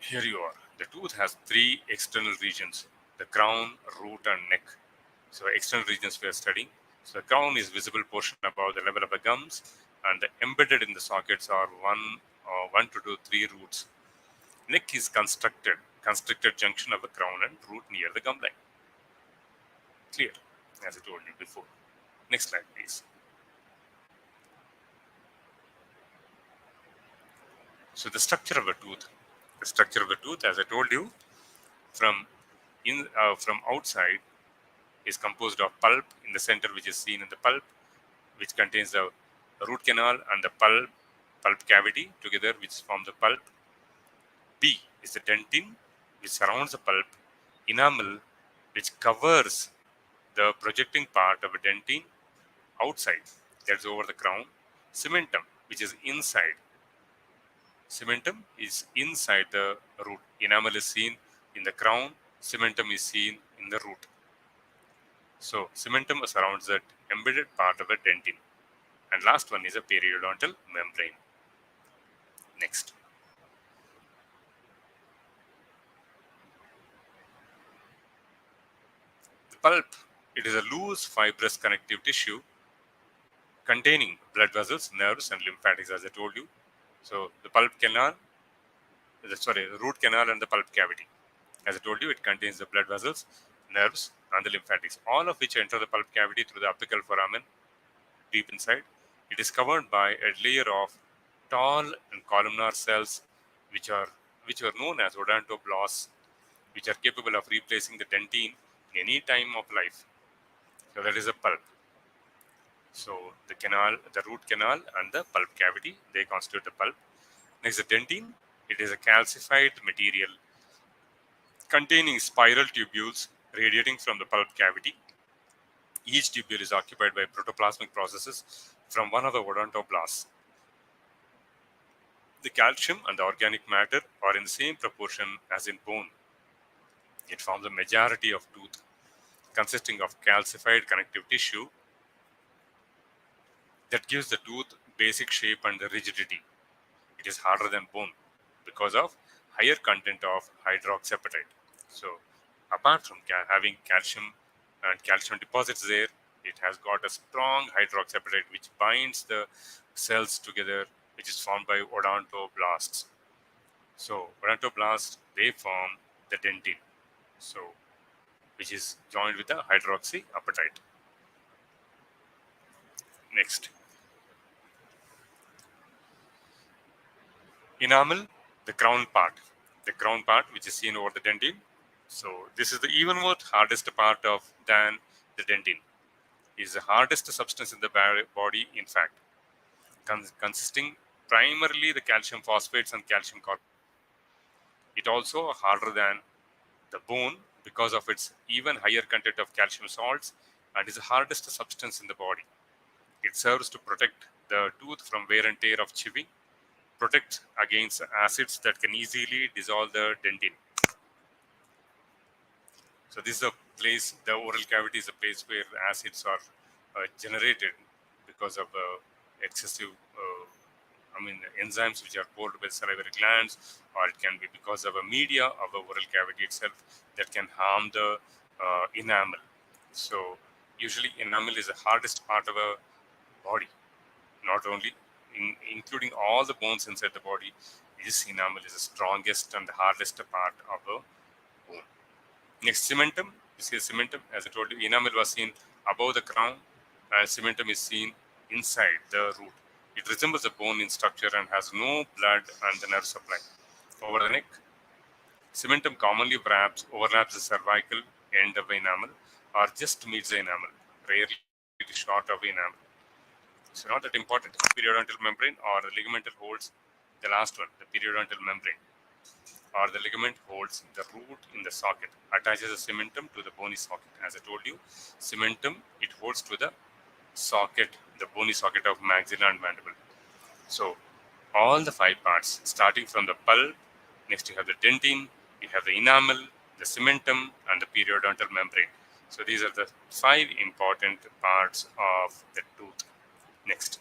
Here you are. The tooth has three external regions: the crown, root, and neck. So external regions we are studying. So the crown is visible portion above the level of the gums, and the embedded in the sockets are one to two, three roots. Neck is constricted junction of the crown and root near the gum line. Clear, as I told you before. Next slide, please. So the structure of the tooth. The structure of the tooth, as I told you, from outside is composed of pulp in the center, which is seen in the pulp, which contains the root canal and the pulp cavity together, which form the pulp. B is the dentin, which surrounds the pulp. Enamel, which covers the projecting part of a dentin outside, that's over the crown. Cementum, which is inside. Cementum is inside the root. Enamel is seen in the crown. Cementum is seen in the root. So cementum surrounds that embedded part of a dentin. And last one is a periodontal membrane. Next. The pulp, it is a loose fibrous connective tissue containing blood vessels, nerves, and lymphatics, as I told you. So the the root canal and the pulp cavity. As I told you, it contains the blood vessels, nerves, and the lymphatics, all of which enter the pulp cavity through the apical foramen deep inside. It is covered by a layer of tall and columnar cells, which are known as odontoblasts, which are capable of replacing the dentin in any time of life. So that is a pulp. So the root canal and the pulp cavity, they constitute the pulp. Next, the dentin. It is a calcified material containing spiral tubules radiating from the pulp cavity. Each tubule is occupied by protoplasmic processes from one of the odontoblasts. The calcium and the organic matter are in the same proportion as in bone. It forms a majority of tooth, consisting of calcified connective tissue that gives the tooth basic shape and the rigidity. It is harder than bone because of higher content of hydroxyapatite. So apart from having calcium and calcium deposits there, it has got a strong hydroxyapatite which binds the cells together, which is formed by odontoblasts. So odontoblasts, they form the dentin, so which is joined with the hydroxyapatite. Next, enamel, the crown part which is seen over the dentin. So this is the even more hardest part than the dentin. It is the hardest substance in the body, in fact, consisting primarily the calcium phosphates and calcium carbonate. It also harder than the bone, because of its even higher content of calcium salts and is the hardest substance in the body. It serves to protect the tooth from wear and tear of chewing, protect against acids that can easily dissolve the dentin. So this is a place, the oral cavity is a place where acids are generated because of excessive, enzymes which are poured by salivary glands, or it can be because of a media of the oral cavity itself that can harm the enamel. So usually enamel is the hardest part of a body, not only including all the bones inside the body. This enamel is the strongest and the hardest part of a bone. Next, cementum. You see cementum, as I told you, enamel was seen above the crown, and cementum is seen inside the root. It resembles a bone in structure and has no blood and the nerve supply. Over the neck, cementum commonly overlaps the cervical end of the enamel or just meets the enamel, rarely short of the enamel. So not that important. Periodontal membrane or the ligamental holds the last one, the periodontal membrane or the ligament holds the root in the socket, attaches the cementum to the bony socket. As I told you, cementum, it holds to the socket, the bony socket of maxilla and mandible. So all the five parts, starting from the pulp, next you have the dentin, you have the enamel, the cementum, and the periodontal membrane. So these are the five important parts of the tooth. Next.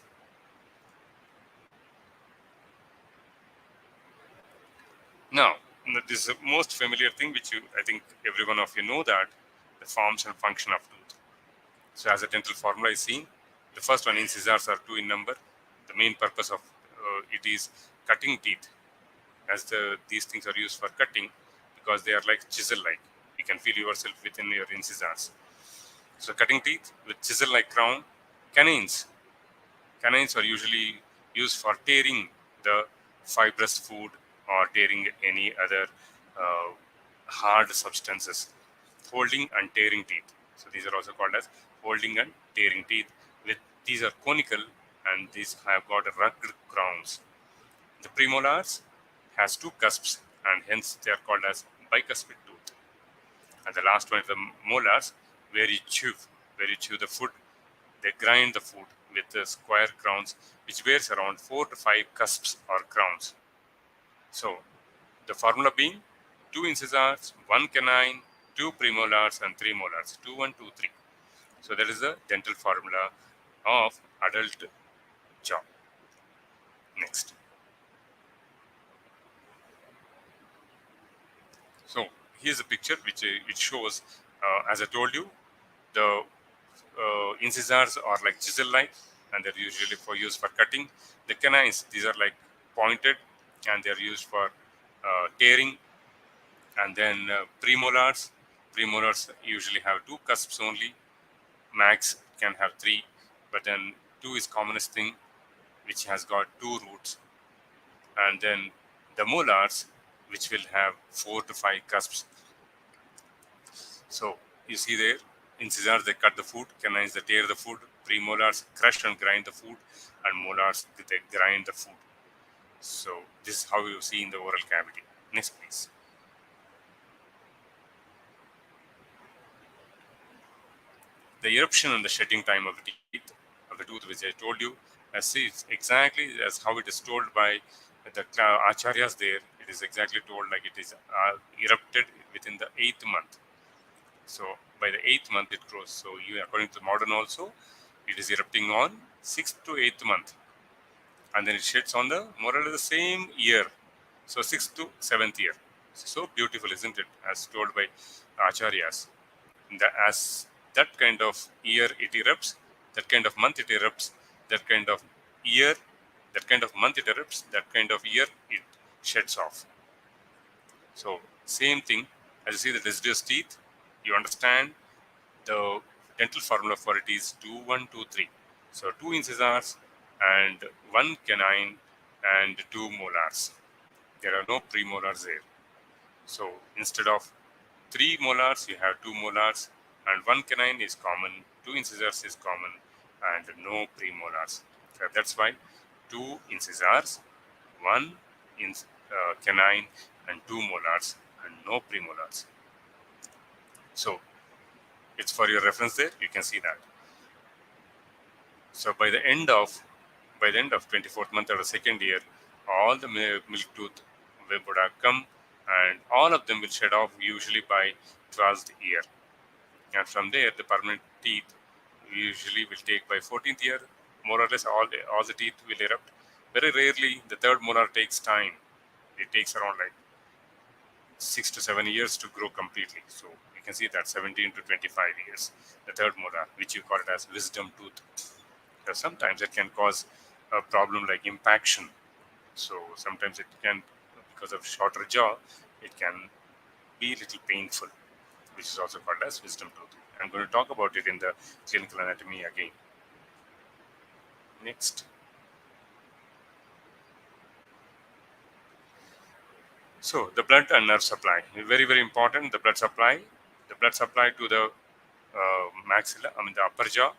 Now, this is the most familiar thing which I think every one of you know, that the forms and function of tooth. So as a dental formula is seen, the first one, incisors are two in number. The main purpose of it is cutting teeth, as these things are used for cutting because they are like chisel-like. You can feel yourself within your incisors. So cutting teeth with chisel-like crown. Canines. Canines are usually used for tearing the fibrous food or tearing any other hard substances. Holding and tearing teeth. So these are also called as holding and tearing teeth. These are conical and these have got rugged crowns. The premolars has two cusps and hence they are called as bicuspid tooth. And the last one is the molars, where you chew the food. They grind the food with the square crowns, which bears around 4 to 5 cusps or crowns. So the formula being 2 incisors, 1 canine, 2 premolars, and 3 molars. 2, 1, 2, 3. So that is the dental formula of adult jaw. Next. So here's a picture which shows, as I told you, the incisors are like chisel-like and they're usually for use for cutting. The canines, these are like pointed and they're used for tearing. And then premolars usually have 2 cusps only. Max can have 3, but then 2 is commonest thing, which has got 2 roots. And then the molars, which will have 4 to 5 cusps. So you see there, incisors they cut the food, canines they tear the food, premolars crush and grind the food, and molars they grind the food. So this is how you see in the oral cavity. Next, please. The eruption and the shedding time of the teeth of the tooth, which I told you, see, it's exactly as how it is told by the acharyas there. It is exactly told like it is erupted within the 8th month. So by the 8th month it grows. So according to modern also, it is erupting on 6th to 8th month, and then it sheds on the more or less the same year. So 6th to 7th year. So beautiful, isn't it? As told by acharyas. As that kind of year it erupts, that kind of month it erupts, that kind of year, that kind of month it erupts, that kind of year it sheds off. So same thing, as you see the deciduous teeth, you understand the dental formula for it is 2, 1, 2, 3. So 2 incisors and 1 canine and 2 molars. There are no premolars there. So instead of 3 molars, you have 2 molars, and 1 canine is common, 2 incisors is common, and no premolars. So that's why 2 incisors, 1 canine, and 2 molars, and no premolars. So it's for your reference there. You can see that. So by the end of 24th month or the second year, all the milk tooth would have come, and all of them will shed off usually by 12th year. And from there, the permanent teeth usually will take by 14th year. More or less, all the teeth will erupt. Very rarely, the third molar takes time. It takes around like 6 to 7 years to grow completely. So you can see that 17 to 25 years, the third molar, which you call it as wisdom tooth. Because sometimes it can cause a problem like impaction. So sometimes it can, because of shorter jaw, it can be a little painful, which is also called as wisdom tooth. I'm going to talk about it in the clinical anatomy again. Next. So the blood and nerve supply, very, very important. The blood supply to the maxilla, the upper jaw,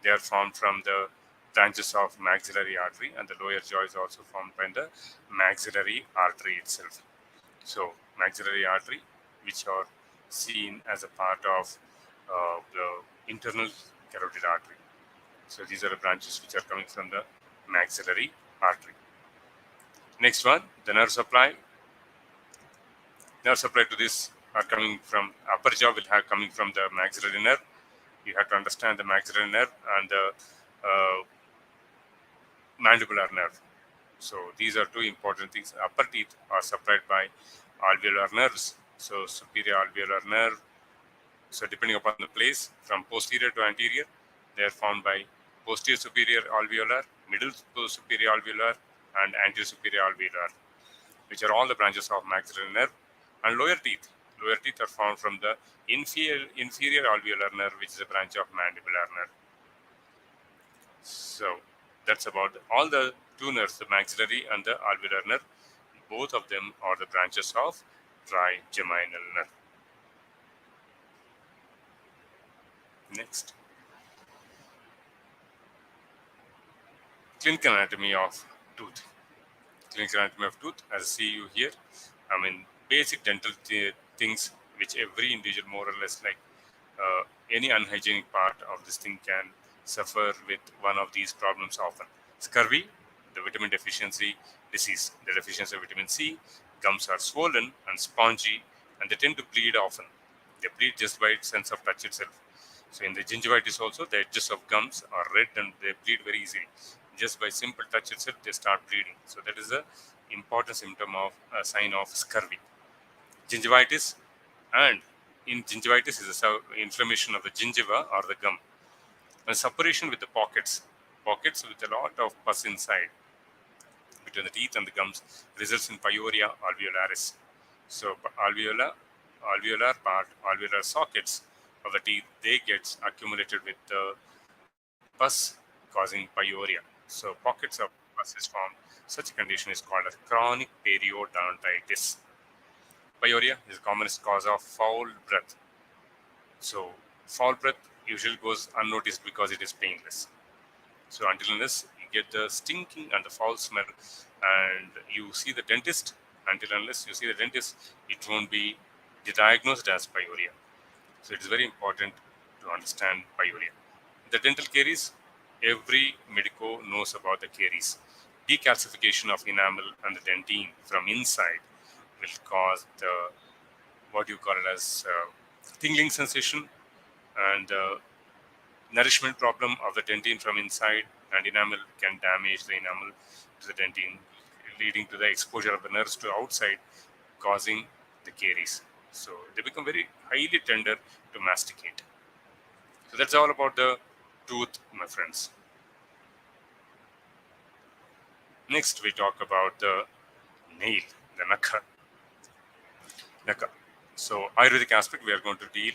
they are formed from the branches of maxillary artery, and the lower jaw is also formed by the maxillary artery itself. So maxillary artery, which are seen as a part of the internal carotid artery. So these are the branches which are coming from the maxillary artery. Next one, the nerve supply. Nerve supply to this are coming from upper jaw will have coming from the maxillary nerve. You have to understand the maxillary nerve and the mandibular nerve. So these are two important things. Upper teeth are supplied by alveolar nerves. So superior alveolar nerve. So depending upon the place, from posterior to anterior, they are formed by posterior superior alveolar, middle superior alveolar, and anterior superior alveolar, which are all the branches of maxillary nerve. And lower teeth are formed from the inferior alveolar nerve, which is a branch of mandibular nerve. So that's about all the two nerves, the maxillary and the alveolar nerve. Both of them are the branches of trigeminal nerve. Next, clinical anatomy of tooth. Clinical anatomy of tooth, as I see you here, basic dental things which every individual more or less like any unhygienic part of this thing can suffer with one of these problems often. Scurvy, the vitamin deficiency disease, the deficiency of vitamin C, gums are swollen and spongy, and they tend to bleed often. They bleed just by sense of touch itself. So in the gingivitis also, the edges of gums are red and they bleed very easily. Just by simple touch itself, they start bleeding. So that is a important symptom of a sign of scurvy. Gingivitis, and in gingivitis is a inflammation of the gingiva or the gum. And suppuration with the pockets with a lot of pus inside between the teeth and the gums results in pyorrhea alveolaris. So alveolar sockets of the teeth, they get accumulated with the pus causing pyorrhea. So pockets of pus is formed. Such a condition is called as chronic periodontitis. Pyorrhea is the commonest cause of foul breath. So foul breath usually goes unnoticed because it is painless. So until unless you get the stinking and the foul smell and you see the dentist, it won't be diagnosed as pyorrhea. So it is very important to understand pyorrhea. The dental caries, every medico knows about the caries. Decalcification of enamel and the dentine from inside will cause the what you call it as tingling sensation and nourishment problem of the dentine from inside, and enamel can damage the enamel to the dentine, leading to the exposure of the nerves to outside, causing the caries. So they become very highly tender to masticate. So that's all about the tooth, my friends. Next, we talk about the nail, the Nakha. So Ayurvedic aspect we are going to deal.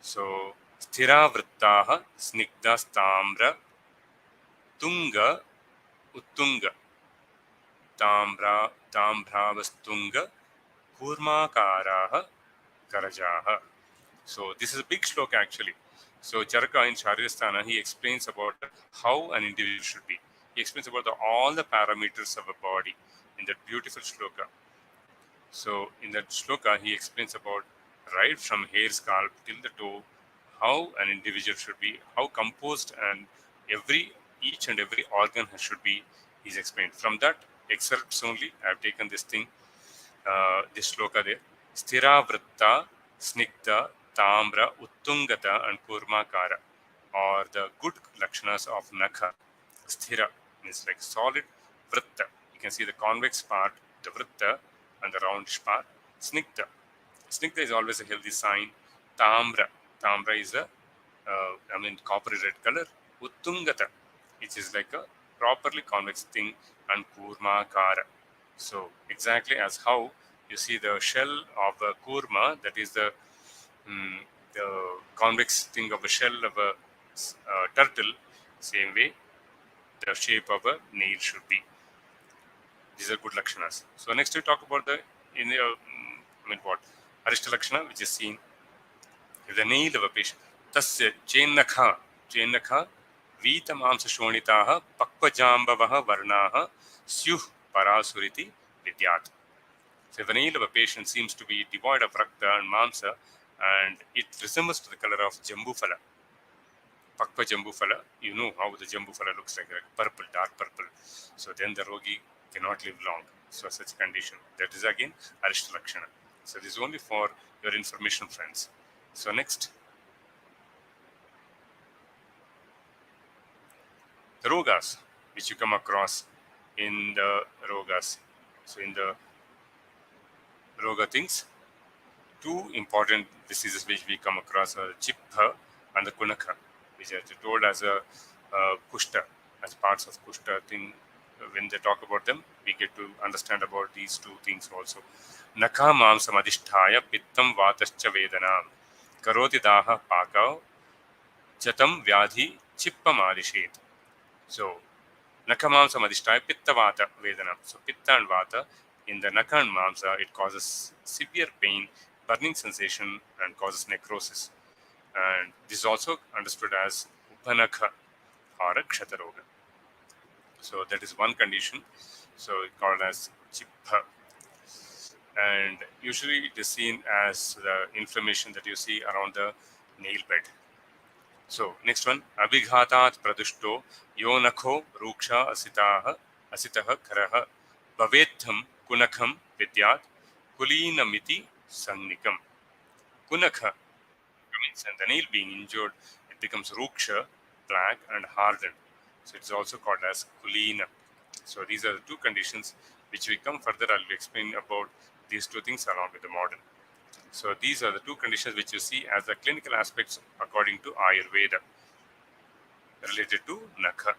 So Sthiravrittaha Snigdastamra Tunga Uttunga Tambravastunga Kurmakaraha Karajaha. So this is a big shloka actually. So Charaka in Sharirasthana, he explains about how an individual should be. He explains about all the parameters of a body in that beautiful shloka. So in that shloka, he explains about right from hair scalp till the toe, how an individual should be, how composed and each and every organ should be, is explained. From that excerpts only, I have taken this thing, this shloka there. Sthira vritta, snigdha, tamra, uttungata, and kurmakara are the good lakshanas of Nakha. Sthira means like solid. Vritta, you can see the convex part, the vritta, and the roundish part. Snigdha, snigdha is always a healthy sign. Tamra, tamra is a coppery red color. Uttungata, which is like a properly convex thing, and kurmakara. So exactly as how you see the shell of a kurma, that is the convex thing of a shell of a turtle, same way the shape of a nail should be. These are good lakshanas. So next we talk about the in the what Arishta lakshana, which is seen if the nail of a patient. Tasya chennakha vita mamsa shonitaha pakvajambavaha varnaha syuh parasuriti vidyat. So if the nail of a patient seems to be devoid of rakta and mamsa, and it resembles to the color of jambufala, pakva jambufala, you know how the jambufala looks like purple, dark purple. So then the rogi cannot live long. So such condition. That is again Arishta Lakshana. So this is only for your information, friends. So next, the rogas, which you come across in the rogas. So in the roga things, two important diseases which we come across are Chipha and the Kunakha, which are told as a Kushta, as parts of Kushta thing. When they talk about them, we get to understand about these two things also. Nakha mamsam adhisthaya pittam vatascha vedanam karoti daha pakao chatam vyadhi chippam adishet. So Nakha mamsam adhisthaya pitta vata vedanam. So pitta and vata in the nakha and mamsa, it causes severe pain, burning sensation, and causes necrosis. And this is also understood as upanakha or a kshatraroga. So that is one condition. So it's called as chipha. And usually it is seen as the inflammation that you see around the nail bed. So next one, abhighatat pradushto yonakho ruksha asitaha karaha bhavetham kunakham vidyat kulinamiti sannikam. Kunakha means, and the nail being injured, it becomes ruksha, black, and hardened. So it's also called as kulina. So these are the two conditions which we come further. I'll explain about these two things along with the modern. So these are the two conditions which you see as the clinical aspects according to Ayurveda related to Nakha.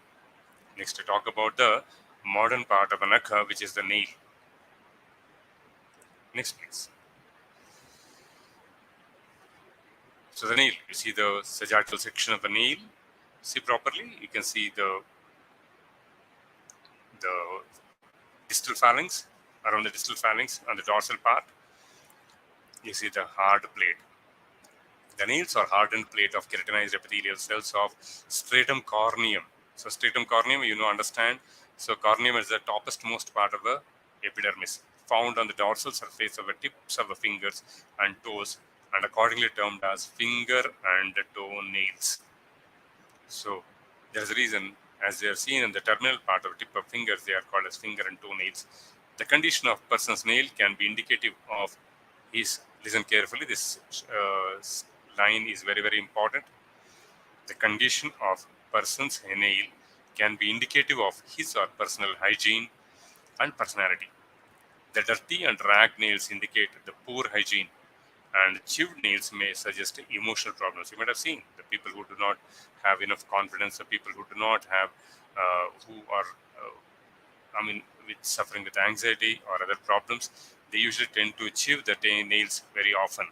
Next, to talk about the modern part of a Nakha, which is the nail. Next, please. So the nail, you see the sagittal section of the nail. See properly, you can see the distal phalanx, around the distal phalanx on the dorsal part. You see the hard plate. The nails are hardened plate of keratinized epithelial cells of stratum corneum. So stratum corneum, you know, understand. So corneum is the toppest most part of the epidermis, found on the dorsal surface of the tips of the fingers and toes, and accordingly termed as finger and toe nails. So there's a reason, as they are seen in the terminal part of the tip of fingers, they are called as finger and toe nails. The condition of person's nail can be indicative of his, listen carefully, this line is very, very important. The condition of person's nail can be indicative of his or personal hygiene and personality. The dirty and ragged nails indicate the poor hygiene, and chewed nails may suggest emotional problems. You might have seen the people who do not have enough confidence, the people who do not have, who are, with suffering with anxiety or other problems, they usually tend to chew the nails very often.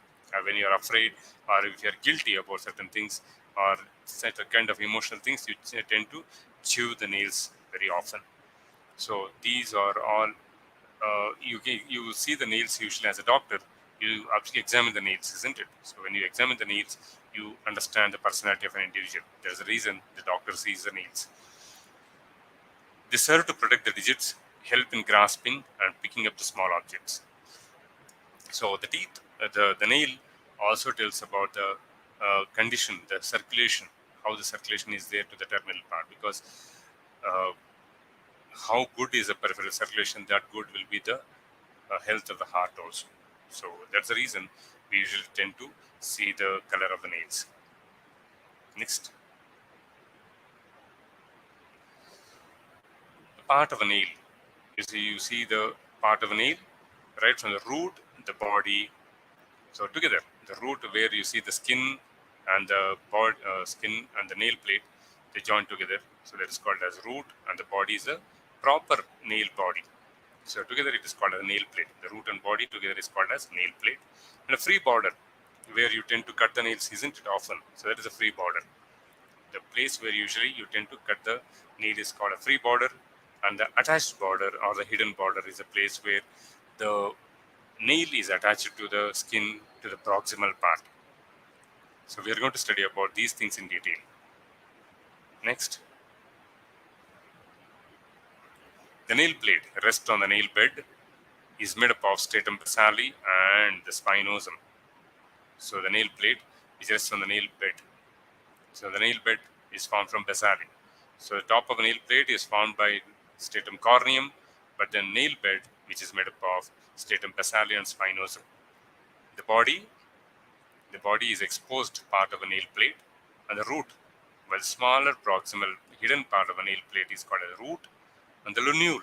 When you are afraid or if you are guilty about certain things or certain kind of emotional things, you tend to chew the nails very often. So these are all, you see the nails usually as a doctor. You actually examine the nails, isn't it? So when you examine the nails, you understand the personality of an individual. There's a reason the doctor sees the nails. They serve to protect the digits, help in grasping and picking up the small objects. So the teeth, the nail also tells about the condition, the circulation, how the circulation is there to the terminal part, because uh, how good is the peripheral circulation, that good will be the health of the heart also. So that's the reason we usually tend to see the color of the nails. Next, the part of a nail. You see the part of a nail right from the root, the body. So together, the root where you see the skin and the skin and the nail plate, they join together. So that is called as root, and the body is a proper nail body. So together it is called as nail plate. The root and body together is called as nail plate. And a free border where you tend to cut the nails, isn't it often? So that is a free border. The place where usually you tend to cut the nail is called a free border, and the attached border or the hidden border is a place where the nail is attached to the skin, to the proximal part. So we are going to study about these things in detail. Next, the nail plate rests on the nail bed, is made up of stratum basale and the spinosum. So the nail plate is rests on the nail bed. So the nail bed is formed from basale. So the top of the nail plate is formed by stratum corneum, but the nail bed, which is made up of stratum basale and spinosum. The body, the body is exposed part of a nail plate, and the root, while smaller proximal hidden part of a nail plate is called a root, and the lunule.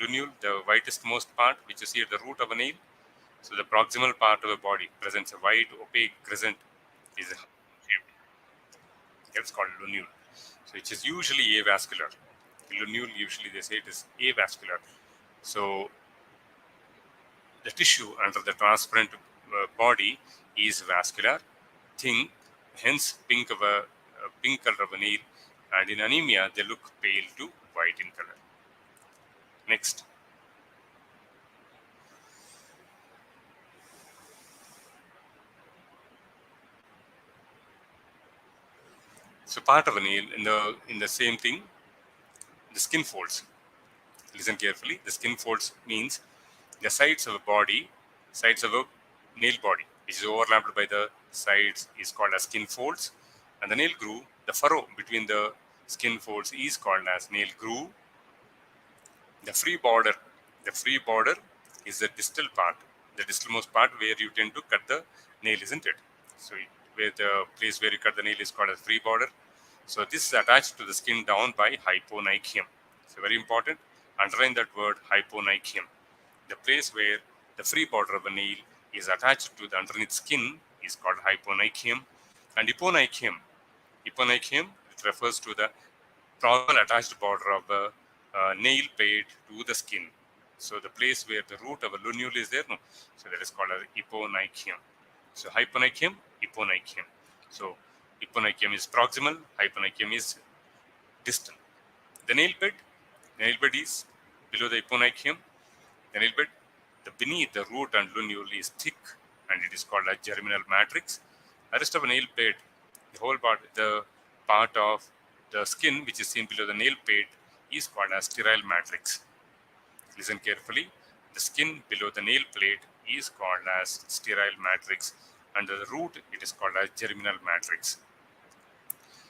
Lunule, the whitest most part, which you see at the root of a nail. So the proximal part of the body presents a white opaque crescent, is shaped. That's called lunule. So it is usually avascular. Lunule, usually they say it is avascular. So the tissue under the transparent body is vascular, thin, hence pink color of a nail, and in anemia they look pale to white in color. Next, so part of a nail in the same thing, the skin folds. Listen carefully. The skin folds means the sides of a body, sides of a nail body, which is overlapped by the sides, is called as skin folds, and the nail groove, the furrow between the skin folds, is called as nail groove. The free border is the distal part, the distalmost part where you tend to cut the nail, isn't it? So where the place where you cut the nail is called as free border. So this is attached to the skin down by hyponychium. So very important. Underline that word, hyponychium. The place where the free border of a nail is attached to the underneath skin is called hyponychium. And eponychium, it refers to the proximal attached border of a nail plate to the skin. So the place where the root of a lunule is there, no? So that is called as eponychium. So hyponychium, eponychium. So eponychium is proximal, hyponychium is distal. The nail bed is below the eponychium. The nail bed, the beneath the root and lunule is thick, and it is called a germinal matrix. The rest of a nail plate, the part of the skin which is seen below the nail plate is called as sterile matrix. Listen carefully. The skin below the nail plate is called as sterile matrix. Under the root, it is called as germinal matrix.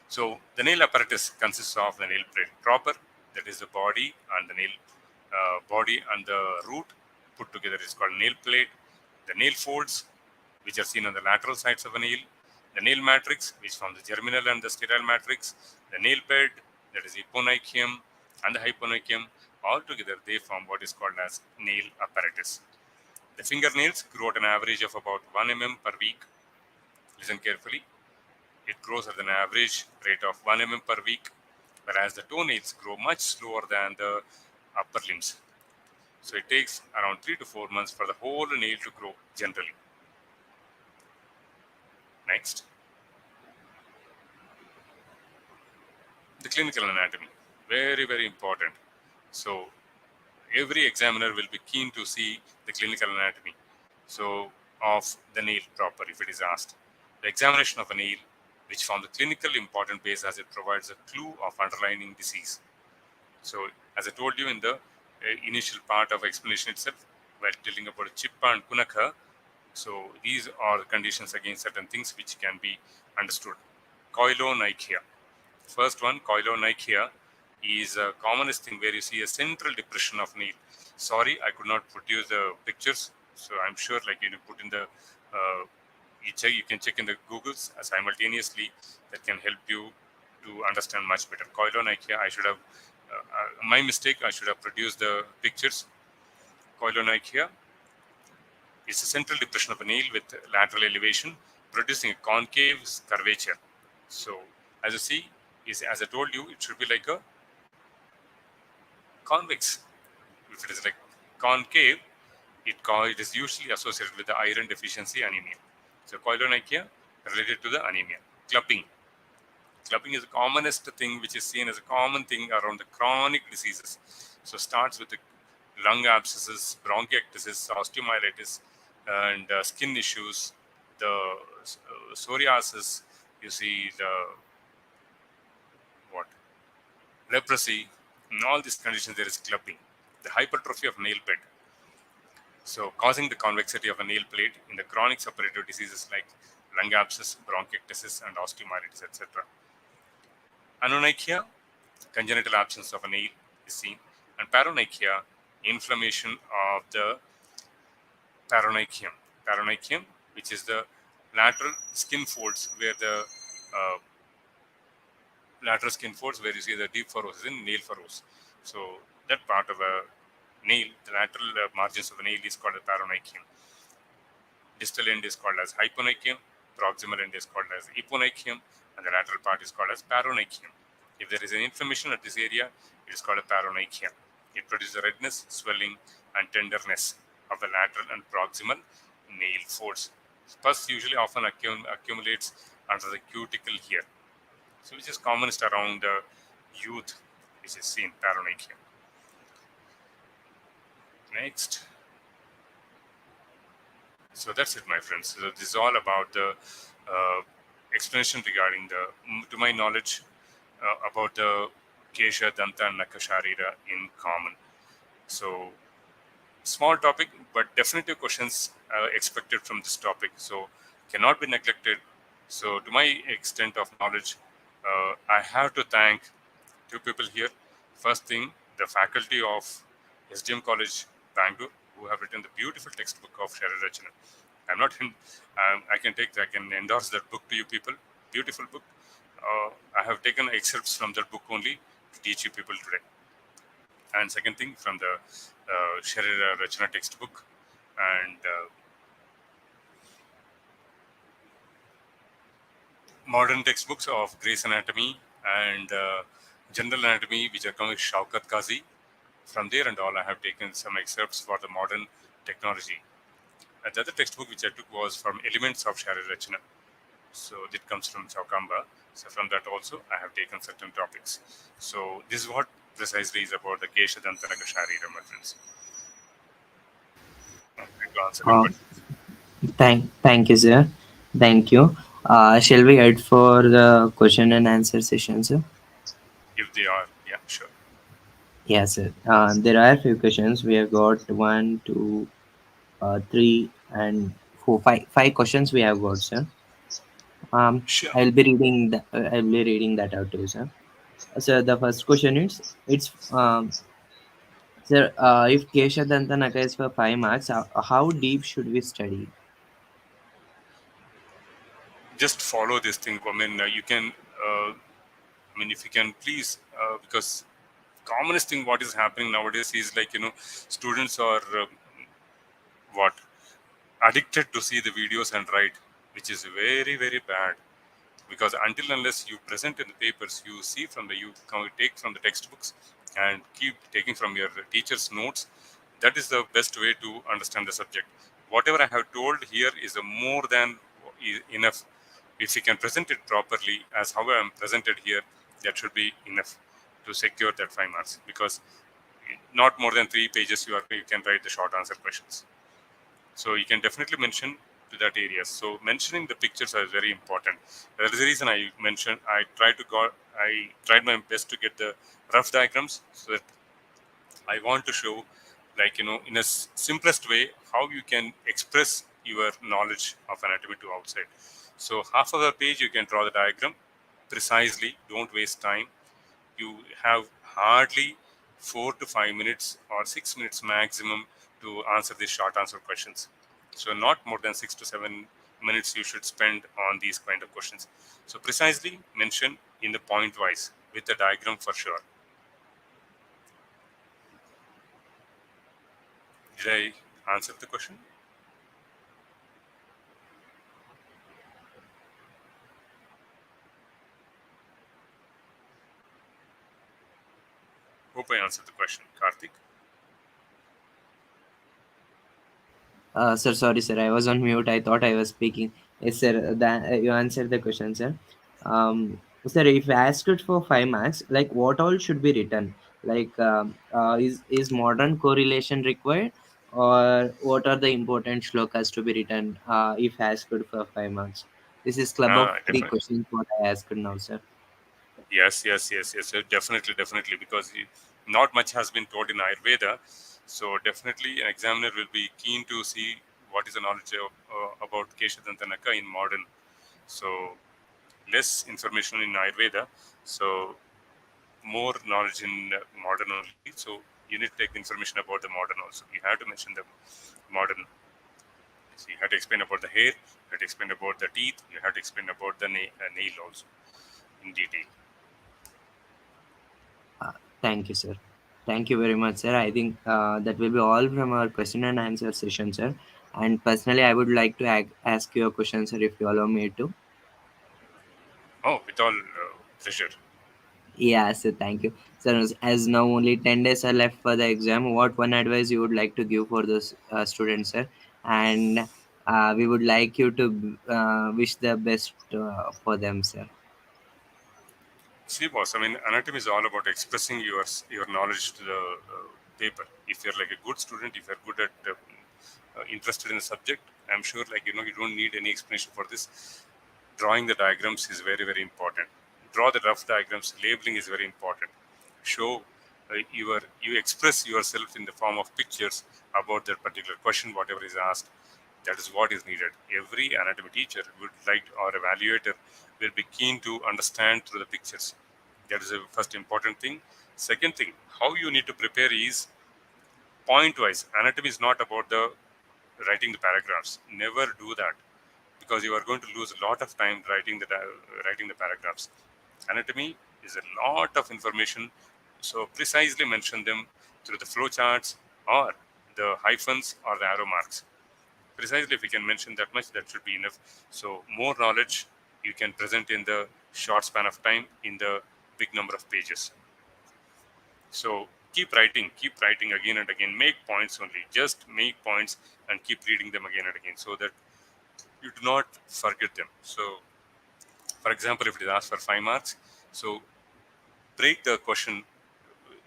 So the nail apparatus consists of the nail plate proper, that is the body and the body and the root put together is called nail plate. The nail folds, which are seen on the lateral sides of a nail. The nail matrix, which forms the germinal and the sterile matrix. The nail bed, that is eponychium, and the hyponychium. All together, they form what is called as nail apparatus. The fingernails grow at an average of about 1 mm per week. Listen carefully. It grows at an average rate of 1 mm per week, whereas the toenails grow much slower than the upper limbs. So it takes around 3 to 4 months for the whole nail to grow generally. Next, the clinical anatomy. Very, very important. So every examiner will be keen to see the clinical anatomy. So of the nail proper, if it is asked. The examination of a nail, which forms a clinical important base as it provides a clue of underlying disease. So as I told you in the initial part of explanation itself, while telling about Chippa and Kunaka, So these are conditions against certain things which can be understood. Koilonychia. First one, koilonychia, is a commonest thing where you see a central depression of nail. Sorry, I could not produce the pictures, so I'm sure like you put in the you can check in the Googles simultaneously. That can help you to understand much better. Koilonychia, I should have my mistake. I should have produced the pictures. Koilonychia is a central depression of a nail with lateral elevation, producing a concave curvature. So, as you see, is as I told you, it should be like a convex. If it is like concave, it is usually associated with the iron deficiency anemia. So, koilonychia related to the anemia. Clubbing. Clubbing is the commonest thing which is seen as a common thing around the chronic diseases. So, starts with the lung abscesses, bronchiectasis, osteomyelitis, and skin issues, the psoriasis. You see the what leprosy. In all these conditions, there is clubbing. The hypertrophy of nail bed. So, causing the convexity of a nail plate in the chronic suppurative diseases like lung abscess, bronchiectasis, and osteomyelitis, etc. Anonychia, congenital absence of a nail is seen, and paronychia, inflammation of the paronychium. Paronychium, which is the lateral skin folds where the uh, lateral skin folds where you see the deep furrows in nail furrows. So that part of a nail, the lateral margins of a nail is called a paronychium. Distal end is called as hyponychium, proximal end is called as eponychium, and the lateral part is called as paronychium. If there is an inflammation at this area, it is called a paronychia. It produces redness, swelling, and tenderness of the lateral and proximal nail folds. Pus usually often accumulates under the cuticle here, so which is commonest around the youth, which is seen paronychia. Next. So that's it, my friends. So this is all about the uh, explanation regarding the, to my knowledge, about the Kesha, Danta, and Nakha Sharira in common. So small topic, but definitive questions expected from this topic. So cannot be neglected. So to my extent of knowledge, I have to thank two people here. First thing, the faculty of SDM College, Bangalore, who have written the beautiful textbook of Sharir Rachana. I'm not in, I can endorse that book to you people. Beautiful book. I have taken excerpts from that book only to teach you people today. And second thing, from the Sharir Rachana textbook and modern textbooks of Gray's Anatomy and General Anatomy, which are coming with Shaukat Qazi. From there and all, I have taken some excerpts for the modern technology. And the other textbook which I took was from Elements of Sharir Rachana. So it comes from Chaukamba. So from that also, I have taken certain topics. So this is what precisely is about the Kesha Danta Nakha Sharira, my friends. I'm trying to answer your Uh, question. thank you, sir. Thank you. Shall we head for the question and answer session, sir? If they are, yeah, sure. Yes, sir. There are a few questions. We have got one, two, three, and four, five questions we have got, sir. Sure. I'll be reading that out to you, sir. So the first question is, it's sir. If Kesha Dantanaka is for 5 marks, how deep should we study? Just follow this thing. I mean, you can, if you can please, because commonest thing what is happening nowadays is like, students are what addicted to see the videos and write, which is very, very bad. Because until unless you present in the papers, you see from the, you take from the textbooks and keep taking from your teacher's notes, that is the best way to understand the subject. Whatever I have told here is a more than enough. If you can present it properly as how I am presented here, that should be enough to secure that 5 marks, because not more than 3 pages you can write the short answer questions. So you can definitely mention to that area. So mentioning the pictures is very important. That is the reason I mentioned. I tried my best to get the rough diagrams, so that I want to show, like, in a simplest way, how you can express your knowledge of anatomy to outside. So half of the page you can draw the diagram precisely. Don't waste time. You have hardly 4 to 5 minutes or 6 minutes maximum to answer these short answer questions. So not more than 6 to 7 minutes you should spend on these kind of questions. So precisely mention in the point wise with the diagram for sure. Did I answer the question? Hope I answered the question, Karthik. Sir, sorry, sir. I was on mute. I thought I was speaking. Yes, sir. You answered the question, sir. Sir, if asked for 5 marks, like what all should be written? Like, is modern correlation required, or what are the important shlokas to be written? If asked for 5 marks, this is club of three Definitely. questions. What I asked now, sir. Yes. Definitely. Because not much has been taught in Ayurveda, so definitely an examiner will be keen to see what is the knowledge about Kesha Danta Nakha in modern. So less information in Ayurveda, so more knowledge in modern only. So you need to take the information about the modern also. You have to mention the modern. So you have to explain about the hair. You have to explain about the teeth. You have to explain about the nail also in detail. Uh, Thank you, sir. Thank you very much, sir. I think that will be all from our question and answer session, sir. And personally, I would like to ask you a question, sir, if you allow me to. Oh, with all pleasure. Yeah, sir. Thank you, sir. As now only 10 days are left for the exam, what one advice you would like to give for those students, sir? And we would like you to wish the best for them, sir. See, boss, I mean, anatomy is all about expressing your knowledge to the paper. If you're like a good student, if you're good at interested in the subject, I'm sure like you don't need any explanation for this. Drawing the diagrams is very important. Draw the rough diagrams. Labeling is very important. Show you express yourself in the form of pictures about that particular question, whatever is asked. That is what is needed. Every anatomy teacher would like or evaluator will be keen to understand through the pictures. That is the first important thing. Second thing, how you need to prepare is point wise. Anatomy is not about the writing the paragraphs. Never do that, because you are going to lose a lot of time writing the paragraphs. Anatomy is a lot of information, so precisely mention them through the flow charts or the hyphens or the arrow marks. Precisely, if you can mention that much, that should be enough. So more knowledge you can present in the short span of time in the big number of pages. So keep writing again and again. Make points only. Just make points and keep reading them again and again so that you do not forget them. So, for example, if it is asked for 5 marks, so break the question,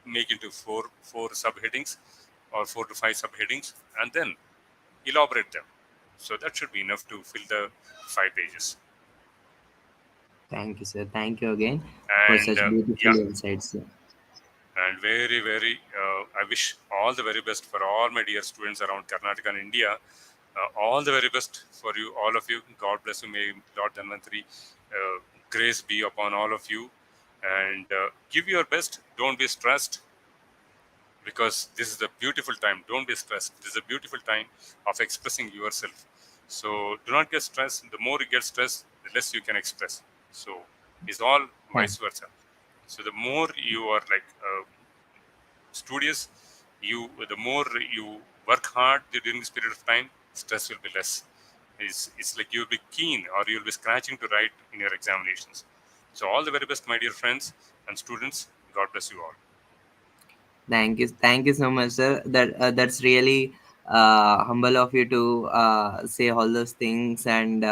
make into four subheadings or 4 to 5 subheadings, and then elaborate them. So that should be enough to fill the 5 pages. Thank you, sir. Thank you again for And such beautiful yeah, insights, sir. and very, I wish all the very best for all my dear students around Karnataka and India. All the very best for you, all of you. God bless you. May Lord Dhanvantari grace be upon all of you. And give your best. Don't be stressed, because this is a beautiful time. Don't be stressed. This is a beautiful time of expressing yourself. So do not get stressed. The more you get stressed, the less you can express. So it's all Thank, vice versa. So the more you are like studious, the more you work hard during this period of time, stress will be less. It's like you'll be keen or you'll be scratching to write in your examinations. So all the very best, my dear friends and students. God bless you all. thank you so much, sir. That's really humble of you to say all those things and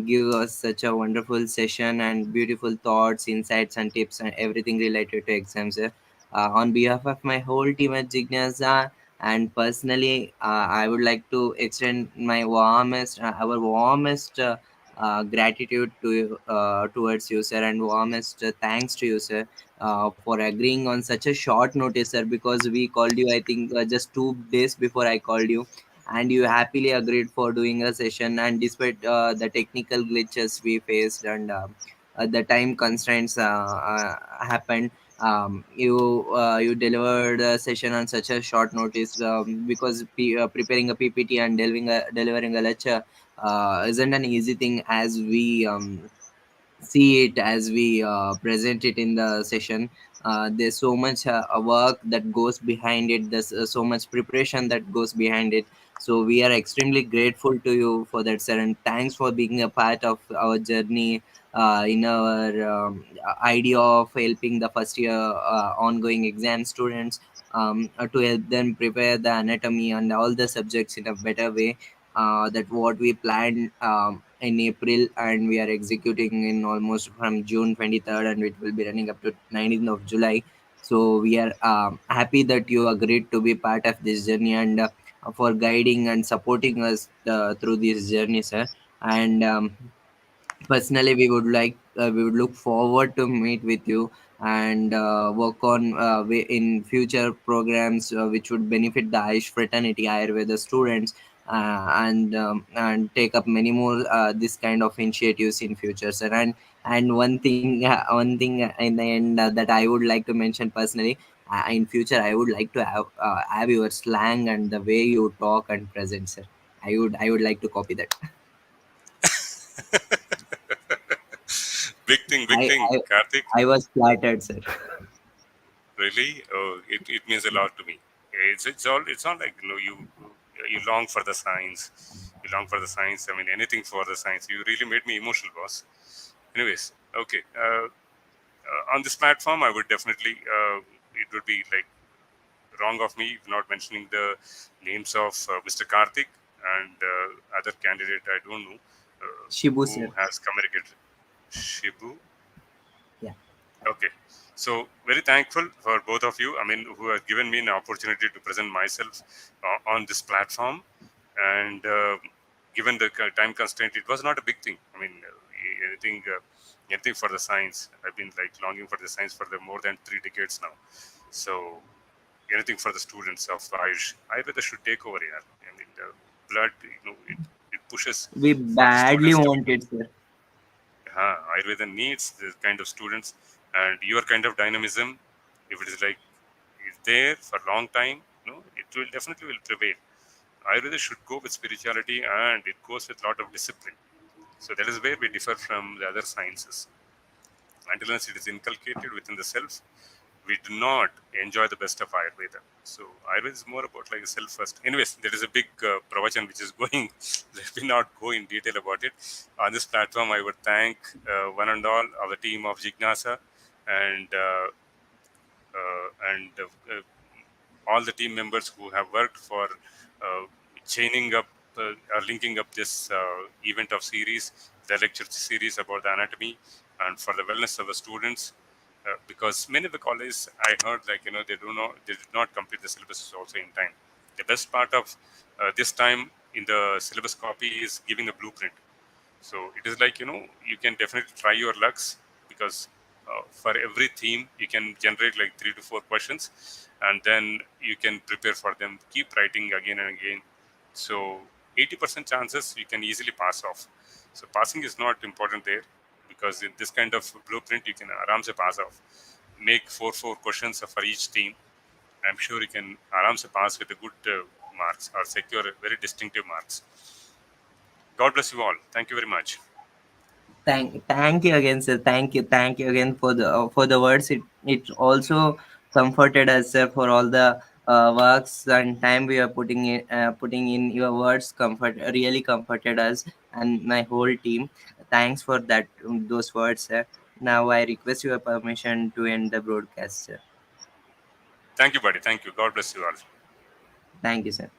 give us such a wonderful session and beautiful thoughts, insights, and tips and everything related to exams, sir. On behalf of my whole team at Jignasa and personally, I would like to extend my our warmest gratitude to towards you, sir, and warmest thanks to you, sir, for agreeing on such a short notice, sir, because we called you, I think, just 2 days before I called you. and you happily agreed for doing a session. And despite the technical glitches we faced, and the time constraints happened, you delivered a session on such a short notice, because preparing a PPT and delivering a lecture isn't an easy thing, as we see it, as we present it in the session. There's so much work that goes behind it. There's so much preparation that goes behind it. So we are extremely grateful to you for that, sir, and thanks for being a part of our journey in our idea of helping the first year ongoing exam students, to help them prepare the anatomy and all the subjects in a better way. That what we planned in April, and we are executing in almost from June 23rd, and it will be running up to 19th of July. So we are happy that you agreed to be part of this journey, and for guiding and supporting us through this journey, sir. And personally, we would look forward to meet with you and work on in future programs which would benefit the Ayush fraternity, Ayurveda students, and take up many more this kind of initiatives in future, sir. And one thing in the end that I would like to mention personally, in future I would like to have your slang and the way you talk and present, sir. I would like to copy that. Big I thing, I Karthik. I was flattered, sir. Really? Oh, it means a lot to me. It's all like you long for the science. You long for the science. I mean, anything for the science. You really made me emotional, boss. Anyways, okay. On this platform, I would definitely. It would be like wrong of me not mentioning the names of Mr. Karthik and other candidate. I don't know Shibu, who sir. has communicated. Shibu. Yeah. Okay. So very thankful for both of you. I mean, who have given me an opportunity to present myself on this platform, and given the time constraint, it was not a big thing. I mean, anything for the science. I've been like longing for the science for the more than 3 decades now. So anything for the students of Ayush. Ayurveda should take over here. I mean, the blood, it pushes We for the badly students to want it, sir. Ayurveda needs this kind of students, and your kind of dynamism, if it is like is there for a long time, it will definitely will prevail. Ayurveda should go with spirituality, and it goes with a lot of discipline. So that is where we differ from the other sciences. Until unless it is inculcated within the self, we do not enjoy the best of Ayurveda. So Ayurveda is more about like self first. Anyways, there is a big pravachan which is going. Let me not go in detail about it. On this platform, I would thank one and all our team of Jignasa and all the team members who have worked for uh, chaining up or linking up this event of series, the lecture series about the anatomy, and for the wellness of the students. Because many of the colleges, I heard like they did not complete the syllabus also in time. The best part of this time in the syllabus copy is giving a blueprint. So it is like you can definitely try your lucks, because for every theme you can generate like 3 to 4 questions, and then you can prepare for them. Keep writing again and again. So 80% chances you can easily pass off. So passing is not important there, because in this kind of blueprint you can aram se pass off. Make four questions for each theme. I'm sure you can aram se pass with a good marks or secure very distinctive marks. God bless you all. Thank you very much. Thank you again, sir. Thank you again for the words. It also comforted us, sir, for all the works and time we are putting in your words. Really comforted us and my whole team. Thanks for that, those words, sir. Now I request your permission to end the broadcast, sir. Thank you, buddy. Thank you. God bless you all. Thank you, sir.